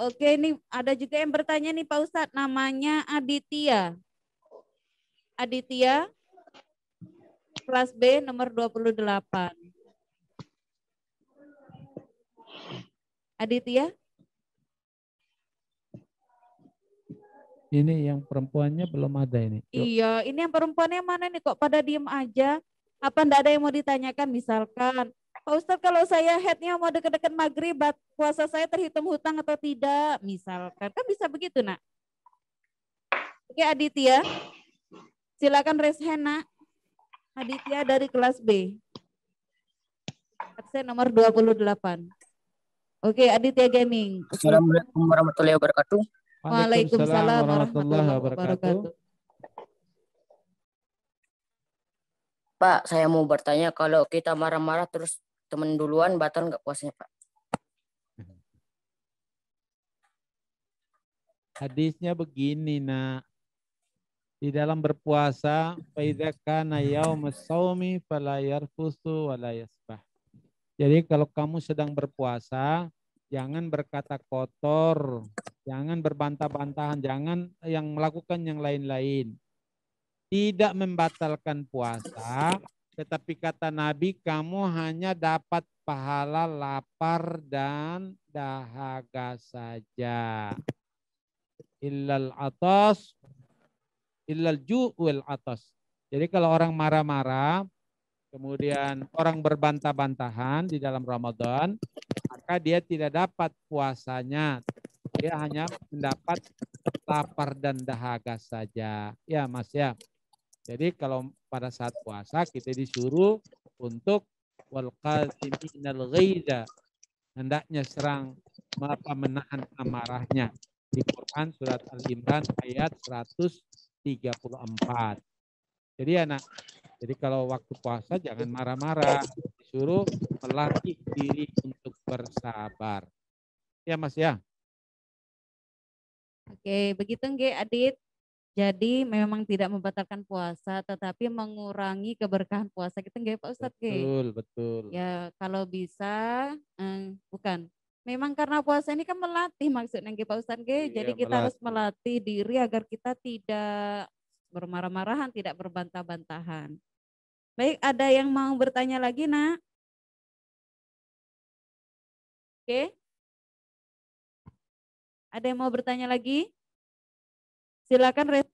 Oke, ini ada juga yang bertanya nih Pak Ustadz, namanya Aditya. Aditya, kelas B nomor 28. Aditya? Ini yang perempuannya belum ada ini. Yuk. Iya, ini yang perempuannya mana nih kok pada diem aja? Apa enggak ada yang mau ditanyakan misalkan, Pak Ustadz kalau saya headnya mau deket-deket maghrib, puasa saya terhitung hutang atau tidak? Misalkan, kan bisa begitu nak? Oke Aditya, silakan raise hand nak. Aditya dari kelas B. Absen nomor 28. Oke Aditya Gaming. Assalamualaikum warahmatullahi wabarakatuh. Waalaikumsalam warahmatullahi wabarakatuh. Pak, saya mau bertanya, kalau kita marah-marah terus temen duluan, batal nggak puasanya, Pak? Hadisnya begini, nak. Di dalam berpuasa, faidza kana yaumus shaumi fala yarfusu wala yasbah. Jadi kalau kamu sedang berpuasa, jangan berkata kotor, jangan berbantah-bantahan, jangan yang melakukan yang lain-lain. Tidak membatalkan puasa, tetapi kata Nabi, kamu hanya dapat pahala lapar dan dahaga saja. Illal atas, illal ju'ul atas. Jadi kalau orang marah-marah, kemudian orang berbantah-bantahan di dalam Ramadan, maka dia tidak dapat puasanya. Dia hanya mendapat lapar dan dahaga saja. Ya Mas ya. Jadi kalau pada saat puasa kita disuruh untuk wal qaziminal ghaidha, hendaknya menahan amarahnya. Di Quran surat Al-Imran ayat 134. Jadi anak, jadi kalau waktu puasa jangan marah-marah, disuruh melatih diri untuk bersabar. Ya Mas ya. Oke, begitu nggih Adit. Jadi memang tidak membatalkan puasa, tetapi mengurangi keberkahan puasa kita nggih Pak Ustadz nggih. Betul, betul. Ya kalau bisa, bukan. Memang karena puasa ini kan melatih maksudnya nggih Pak Ustadz nggih. Iya, Jadi kita harus melatih. melatih diri agar kita tidak bermarah-marahan, tidak berbantah-bantahan. Baik, ada yang mau bertanya lagi nak? Oke. Ada yang mau bertanya lagi? Silakan.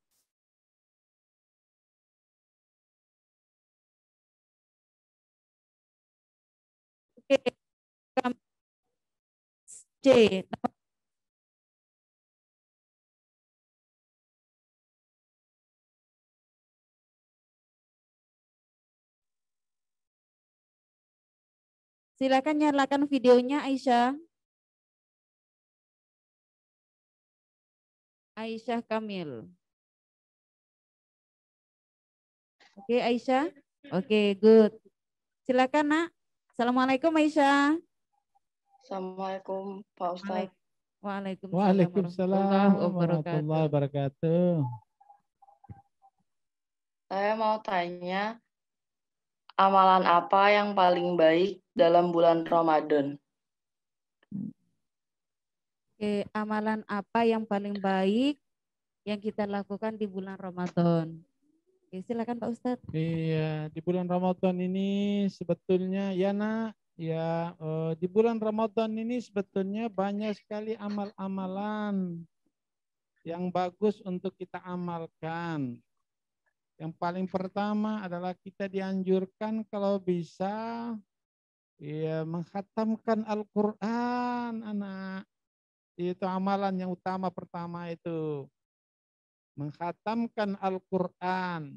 Oke. C. Silakan nyalakan videonya Aisyah. Aisyah Kamil. Oke Aisyah. Oke, good. Silakan nak. Assalamualaikum Aisyah. Assalamualaikum Pak Ustadz. Waalaikumsalam warahmatullahi wabarakatuh. Saya mau tanya, amalan apa yang paling baik dalam bulan Ramadan? Oke, amalan apa yang paling baik yang kita lakukan di bulan Ramadan? Oke, silakan Pak Ustadz. Iya, di bulan Ramadan ini sebetulnya ya nak, ya di bulan Ramadan ini sebetulnya banyak sekali amal-amalan yang bagus untuk kita amalkan. Yang paling pertama adalah kita dianjurkan kalau bisa ya menghatamkan Al-Quran, anak. Itu amalan yang utama pertama itu. Mengkhatamkan Al-Quran.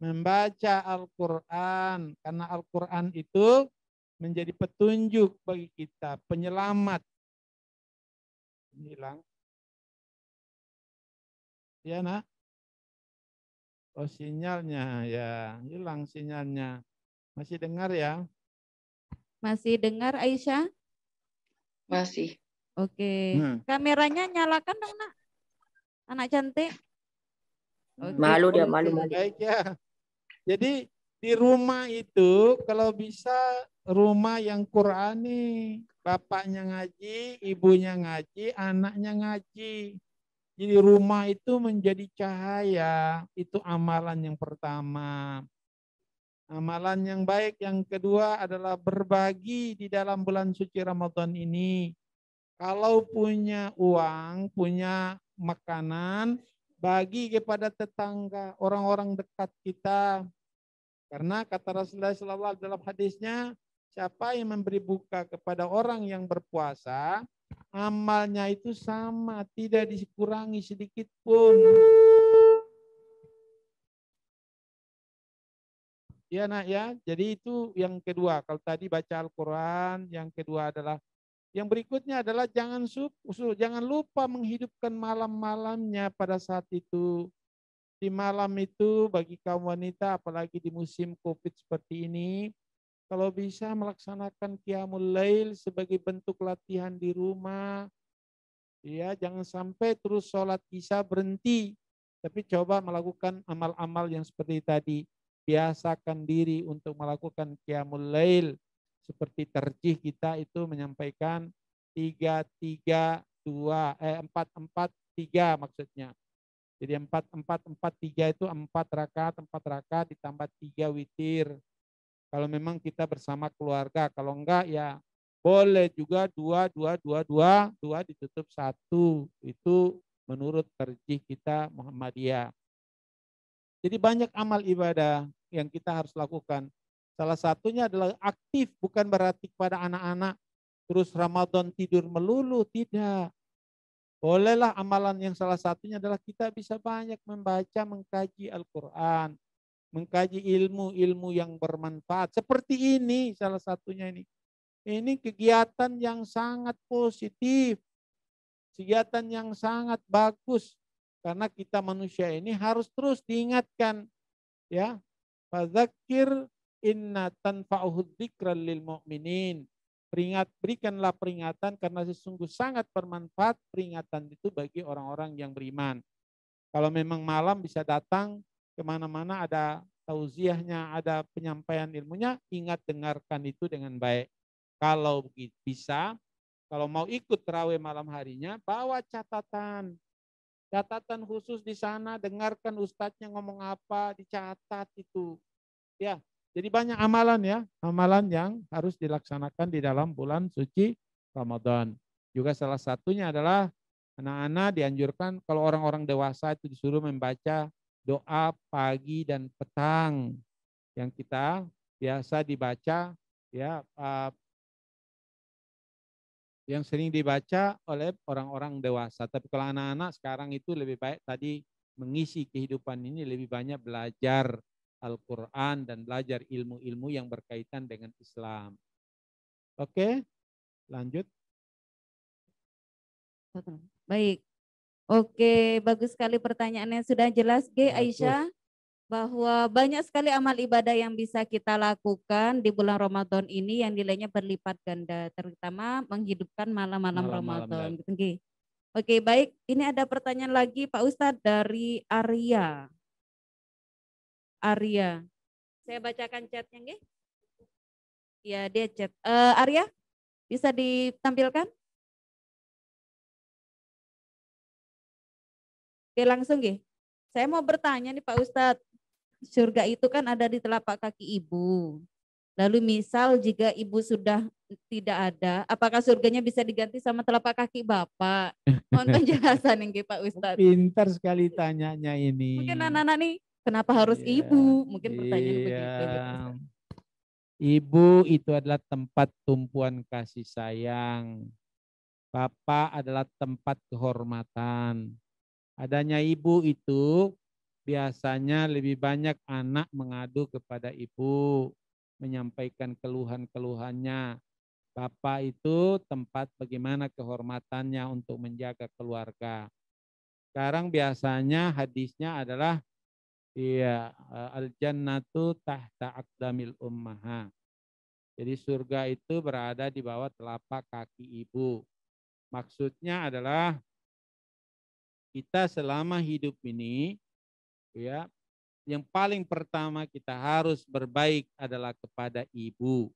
Membaca Al-Quran. Karena Al-Quran itu menjadi petunjuk bagi kita. Penyelamat. Hilang. Ya nak? Oh sinyalnya ya. Hilang sinyalnya. Masih dengar ya? Masih dengar Aisyah? Masih. Oke. Kameranya nyalakan dong nak. Anak cantik. Oke. Malu dia, malu. Baik ya. Jadi di rumah itu kalau bisa rumah yang Qurani. Bapaknya ngaji, ibunya ngaji, anaknya ngaji. Jadi rumah itu menjadi cahaya. Itu amalan yang pertama. Amalan yang baik yang kedua adalah berbagi di dalam bulan suci Ramadan ini. Kalau punya uang, punya makanan, bagi kepada tetangga, orang-orang dekat kita. Karena kata Rasulullah SAW dalam hadisnya, siapa yang memberi buka kepada orang yang berpuasa, amalnya itu sama, tidak dikurangi sedikit pun. Ya nak ya, jadi itu yang kedua. Kalau tadi baca Al-Quran, yang kedua adalah, yang berikutnya adalah jangan lupa menghidupkan malam-malamnya pada saat itu. Di malam itu bagi kaum wanita, apalagi di musim COVID seperti ini, kalau bisa melaksanakan Qiyamul Lail sebagai bentuk latihan di rumah. Ya, jangan sampai terus sholat isya berhenti, tapi coba melakukan amal-amal yang seperti tadi. Biasakan diri untuk melakukan Qiyamul Lail. Seperti terjih kita itu menyampaikan 3-3-2, 4-4-3 maksudnya. Jadi 4-4-4-3 itu 4 rakaat ditambah 3 witir. Kalau memang kita bersama keluarga, kalau enggak ya boleh juga 2-2-2-2 ditutup 1. Itu menurut terjih kita Muhammadiyah. Jadi banyak amal ibadah yang kita harus lakukan. Salah satunya adalah aktif, bukan berarti pada anak-anak terus Ramadan tidur melulu, tidak. Bolehlah amalan yang salah satunya adalah kita bisa banyak membaca, mengkaji Al-Quran, mengkaji ilmu-ilmu yang bermanfaat. Seperti ini salah satunya ini. Ini kegiatan yang sangat positif, kegiatan yang sangat bagus. Karena kita manusia ini harus terus diingatkan, ya. Fadzakir inna tanfa'uhu dzikra lil mu'minin. Berikanlah peringatan karena sesungguh sangat bermanfaat peringatan itu bagi orang-orang yang beriman. Kalau memang malam bisa datang kemana-mana ada tauziahnya, ada penyampaian ilmunya, ingat dengarkan itu dengan baik. Kalau bisa, kalau mau ikut tarawih malam harinya, bawa catatan. Catatan khusus di sana, dengarkan ustadznya ngomong apa, dicatat itu. Ya, jadi banyak amalan ya, amalan yang harus dilaksanakan di dalam bulan suci Ramadan. Juga salah satunya adalah anak-anak dianjurkan kalau orang-orang dewasa itu disuruh membaca doa pagi dan petang yang kita biasa dibaca ya, yang sering dibaca oleh orang-orang dewasa. Tapi kalau anak-anak sekarang itu lebih baik tadi mengisi kehidupan ini lebih banyak belajar Al-Quran dan belajar ilmu-ilmu yang berkaitan dengan Islam. Oke, lanjut. Baik. Oke, bagus sekali pertanyaannya. Sudah jelas, Aisyah, bahwa banyak sekali amal ibadah yang bisa kita lakukan di bulan Ramadan ini yang nilainya berlipat ganda, terutama menghidupkan malam-malam Ramadan. Gitu, Oke, baik. Ini ada pertanyaan lagi Pak Ustadz dari Arya. Saya bacakan chatnya, nggih. Ya, dia chat. Arya, bisa ditampilkan? Oke, langsung nggih. Saya mau bertanya nih Pak Ustadz. Surga itu kan ada di telapak kaki ibu. Lalu misal jika ibu sudah tidak ada, apakah surganya bisa diganti sama telapak kaki Bapak? Mohon penjelasan nih Pak Ustadz. Pintar sekali tanyanya ini. Mungkin anak-anak nih, kenapa harus ibu? Mungkin pertanyaan begitu. Ibu itu adalah tempat tumpuan kasih sayang. Bapak adalah tempat kehormatan. Adanya ibu itu biasanya lebih banyak anak mengadu kepada ibu, menyampaikan keluhan-keluhannya. Bapak itu tempat bagaimana kehormatannya untuk menjaga keluarga. Sekarang biasanya hadisnya adalah al-jannatu tahta aqdamil ummaha. Jadi surga itu berada di bawah telapak kaki ibu. Maksudnya adalah kita selama hidup ini, ya, yang paling pertama kita harus berbaik adalah kepada ibu.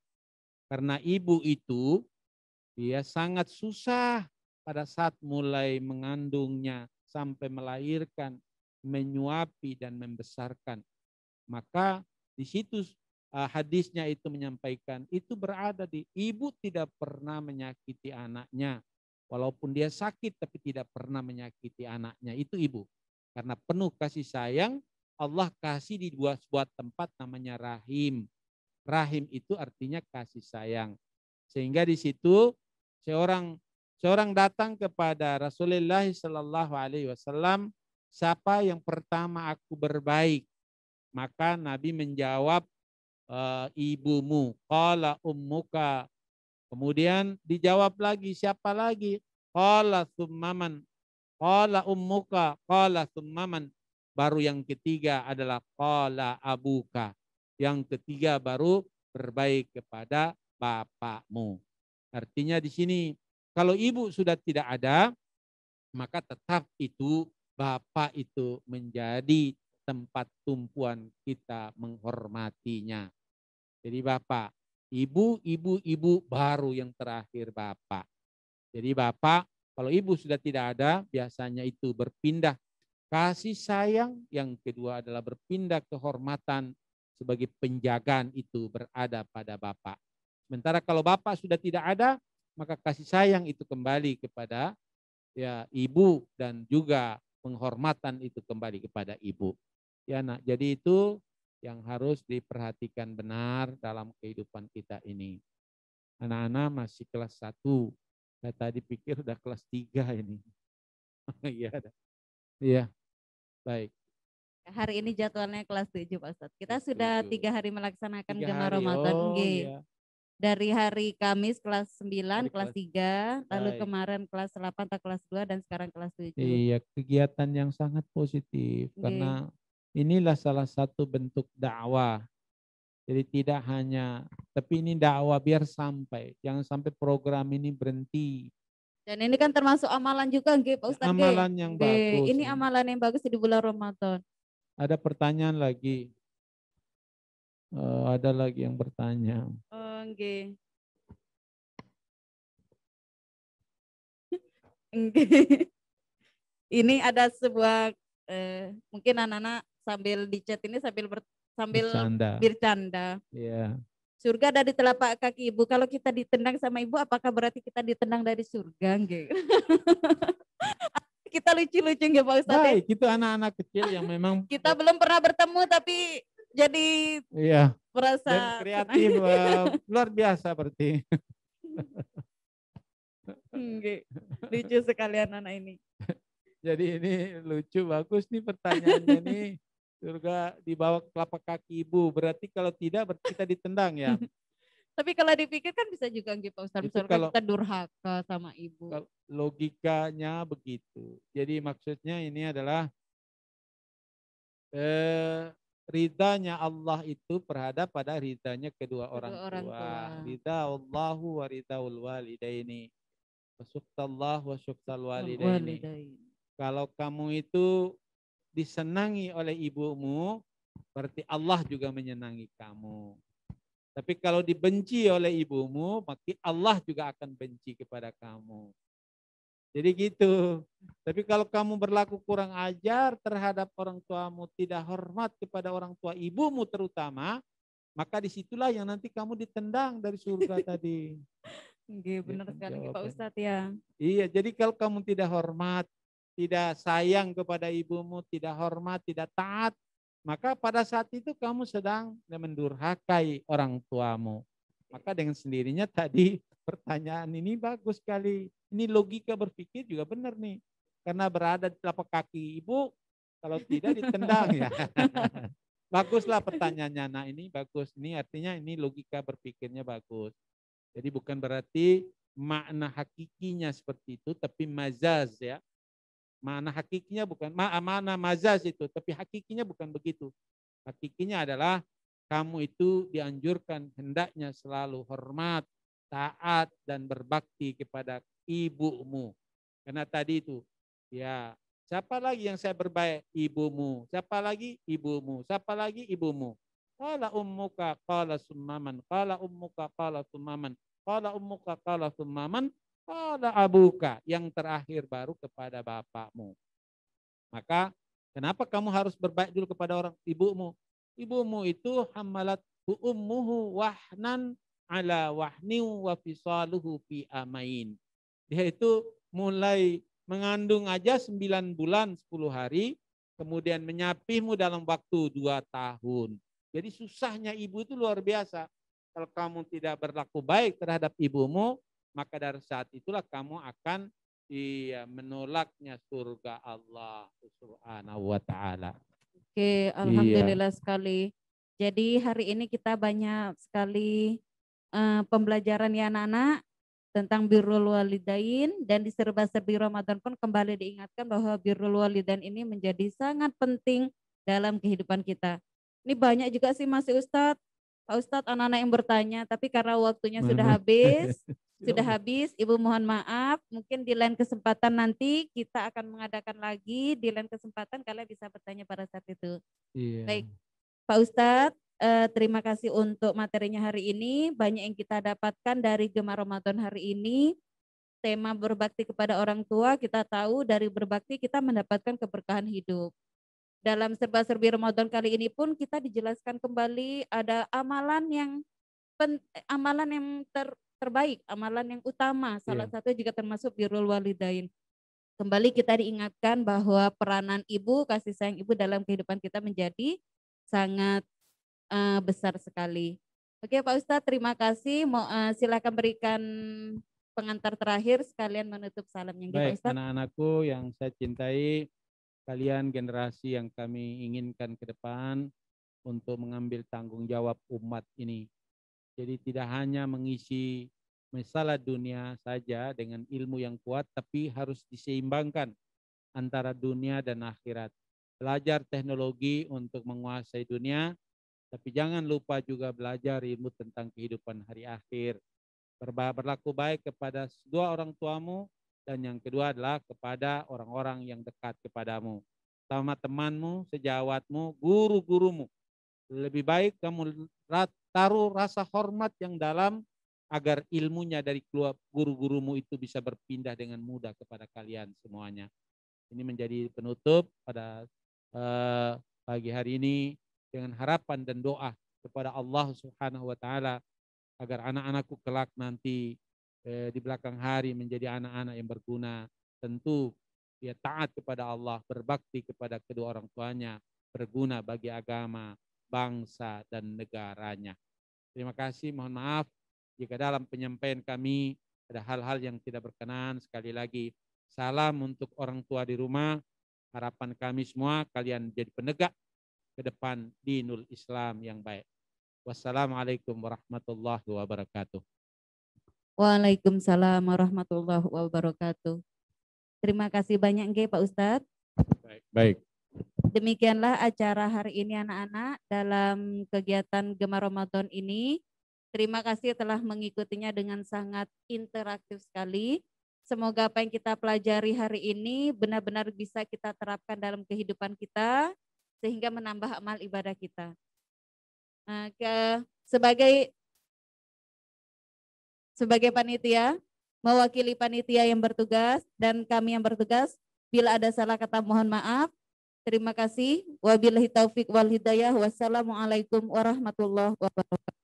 Karena ibu itu dia sangat susah pada saat mulai mengandungnya sampai melahirkan, menyuapi dan membesarkan. Maka di situ hadisnya itu menyampaikan itu berada di ibu tidak pernah menyakiti anaknya. Walaupun dia sakit tapi tidak pernah menyakiti anaknya. Itu ibu. Karena penuh kasih sayang, Allah kasih di sebuah tempat namanya rahim. Rahim itu artinya kasih sayang. Sehingga di situ seorang datang kepada Rasulullah Sallallahu Alaihi Wasallam, siapa yang pertama aku berbaik? Maka Nabi menjawab, ibumu. Qala ummuka. Kemudian dijawab lagi, siapa lagi? Qala summaman. Qala ummuka. Qala summaman. Baru yang ketiga adalah qala abuka. Yang ketiga baru berbaik kepada bapakmu. Artinya di sini kalau ibu sudah tidak ada, maka tetap itu bapak itu menjadi tempat tumpuan kita menghormatinya. Jadi bapak, ibu baru yang terakhir bapak. Jadi bapak, kalau ibu sudah tidak ada, biasanya itu berpindah kasih sayang. Yang kedua adalah berpindah kehormatan sebagai penjagaan itu berada pada bapak. Sementara kalau bapak sudah tidak ada, maka kasih sayang itu kembali kepada ibu dan juga penghormatan itu kembali kepada ibu. Ya nak, jadi itu yang harus diperhatikan benar dalam kehidupan kita ini. Anak-anak masih kelas 1. Saya tadi pikir udah kelas 3 ini. Iya. Iya. Baik. Hari ini jadwalnya kelas 7 Pak Ustadz. Kita sudah 3 hari melaksanakan 3 Gema hari. Ramadan. Iya. Dari hari Kamis kelas 9, kelas 3, lalu Baik. kemarin kelas 8, kelas 2, dan sekarang kelas 7. Iya, kegiatan yang sangat positif. Karena inilah salah satu bentuk dakwah. Jadi tidak hanya, tapi ini dakwah biar sampai. Jangan sampai program ini berhenti. Dan ini kan termasuk amalan juga Pak Ustadz. Amalan yang bagus. Ini amalan yang bagus di bulan Ramadan. Ada pertanyaan lagi. Ada lagi yang bertanya. Ini ada sebuah mungkin anak-anak sambil di chat ini sambil bercanda. Iya. Surga ada di telapak kaki ibu. Kalau kita ditendang sama ibu, apakah berarti kita ditendang dari surga? Kita lucu-lucu nggak Pak Ustadz? Baik, itu anak-anak kecil yang memang kita belum pernah bertemu tapi jadi merasa dan kreatif luar biasa berarti. Lucu sekali anak-anak ini. Jadi ini lucu, bagus nih pertanyaannya nih. Surga di bawah telapak kaki ibu. Berarti kalau tidak berarti kita ditendang ya. Tapi kalau dipikir kan bisa juga Pak Ustadz. Misalkan kita durhaka sama ibu. Logikanya begitu. Jadi maksudnya ini adalah ridanya Allah itu terhadap pada ridanya kedua orang tua. Ridha Allahu wa ridhaul walidaini. Wa syuktallah wa syuktal walidaini. Kalau kamu itu disenangi oleh ibumu, berarti Allah juga menyenangi kamu. Tapi kalau dibenci oleh ibumu, maka Allah juga akan benci kepada kamu. Jadi gitu. Tapi kalau kamu berlaku kurang ajar terhadap orang tuamu, tidak hormat kepada orang tua ibumu terutama, maka disitulah yang nanti kamu ditendang dari surga tadi. Benar sekali Pak Ustadz ya. Iya, jadi kalau kamu tidak hormat, tidak sayang kepada ibumu, tidak hormat, tidak taat, maka pada saat itu kamu sedang mendurhakai orang tuamu. Maka dengan sendirinya tadi pertanyaan ini bagus sekali. Ini logika berpikir juga benar nih. Karena berada di telapak kaki ibu, kalau tidak ditendang ya. Baguslah pertanyaannya, nah ini bagus. Ini artinya ini logika berpikirnya bagus. Jadi bukan berarti makna hakikinya seperti itu, tapi majaz ya. Makna hakikinya bukan, makna majaz itu, tapi hakikinya bukan begitu. Hakikinya adalah kamu itu dianjurkan hendaknya selalu hormat, taat, dan berbakti kepada ibumu. Karena tadi itu, ya siapa lagi yang saya berbaik? Ibumu. Siapa lagi? Ibumu. Siapa lagi? Ibumu. Qala ummuka qala summaman. Qala ummuka qala summaman. Qala ummuka qala summaman. Qala abuka. Yang terakhir baru kepada bapakmu. Maka kenapa kamu harus berbaik dulu kepada orang ibumu? Ibumu itu hamalat ummuhu wahnan ala wahni wa fisaluhu fi amain. Dia itu mulai mengandung aja 9 bulan 10 hari, kemudian menyapihmu dalam waktu 2 tahun. Jadi susahnya ibu itu luar biasa. Kalau kamu tidak berlaku baik terhadap ibumu, maka dari saat itulah kamu akan menolaknya surga Allah Subhanahu wa taala. Oke, alhamdulillah sekali. Jadi hari ini kita banyak sekali pembelajaran ya anak-anak tentang birrul walidain, dan di serba-serbi Ramadan pun kembali diingatkan bahwa birrul walidain ini menjadi sangat penting dalam kehidupan kita. Ini banyak juga sih masih Ustadz, Pak Ustadz anak-anak yang bertanya, tapi karena waktunya sudah habis, Ibu mohon maaf, mungkin di lain kesempatan nanti kita akan mengadakan lagi, di lain kesempatan kalian bisa bertanya pada saat itu. Iya. Baik, Pak Ustadz, terima kasih untuk materinya hari ini. Banyak yang kita dapatkan dari Gemar Ramadan hari ini. Tema berbakti kepada orang tua, kita tahu dari berbakti kita mendapatkan keberkahan hidup. Dalam serba-serbi Ramadan kali ini pun kita dijelaskan kembali ada amalan yang terbaik, amalan yang utama. Salah satu juga termasuk birrul walidain. Kembali kita diingatkan bahwa peranan ibu, kasih sayang ibu dalam kehidupan kita menjadi sangat besar sekali. Oke Pak Ustadz, terima kasih. Silakan berikan pengantar terakhir sekalian menutup salamnya. Baik, anak-anakku yang saya cintai, kalian generasi yang kami inginkan ke depan untuk mengambil tanggung jawab umat ini. Jadi tidak hanya mengisi masalah dunia saja dengan ilmu yang kuat, tapi harus diseimbangkan antara dunia dan akhirat. Belajar teknologi untuk menguasai dunia, tapi jangan lupa juga belajar ilmu tentang kehidupan hari akhir. Berlaku baik kepada kedua orang tuamu, dan yang kedua adalah kepada orang-orang yang dekat kepadamu. Sama temanmu, sejawatmu, guru-gurumu. Lebih baik kamu taruh rasa hormat yang dalam agar ilmunya dari guru-gurumu itu bisa berpindah dengan mudah kepada kalian semuanya. Ini menjadi penutup pada pagi hari ini dengan harapan dan doa kepada Allah Subhanahu wa taala agar anak-anakku kelak nanti di belakang hari menjadi anak-anak yang berguna. Tentu dia taat kepada Allah, berbakti kepada kedua orang tuanya, berguna bagi agama, bangsa dan negaranya. Terima kasih, mohon maaf jika dalam penyampaian kami ada hal-hal yang tidak berkenan. Sekali lagi, salam untuk orang tua di rumah. Harapan kami semua kalian jadi penegak ke depan dinul Islam yang baik. Wassalamualaikum warahmatullahi wabarakatuh. Waalaikumsalam warahmatullahi wabarakatuh. Terima kasih banyak Pak Ustadz. Baik. Demikianlah acara hari ini anak-anak dalam kegiatan Gemar Ramadan ini. Terima kasih telah mengikutinya dengan sangat interaktif sekali. Semoga apa yang kita pelajari hari ini benar-benar bisa kita terapkan dalam kehidupan kita sehingga menambah amal ibadah kita. Nah, sebagai panitia, mewakili panitia yang bertugas dan kami yang bertugas, bila ada salah kata mohon maaf. Terima kasih. Wabillahi taufik wal hidayah. Wassalamualaikum warahmatullahi wabarakatuh.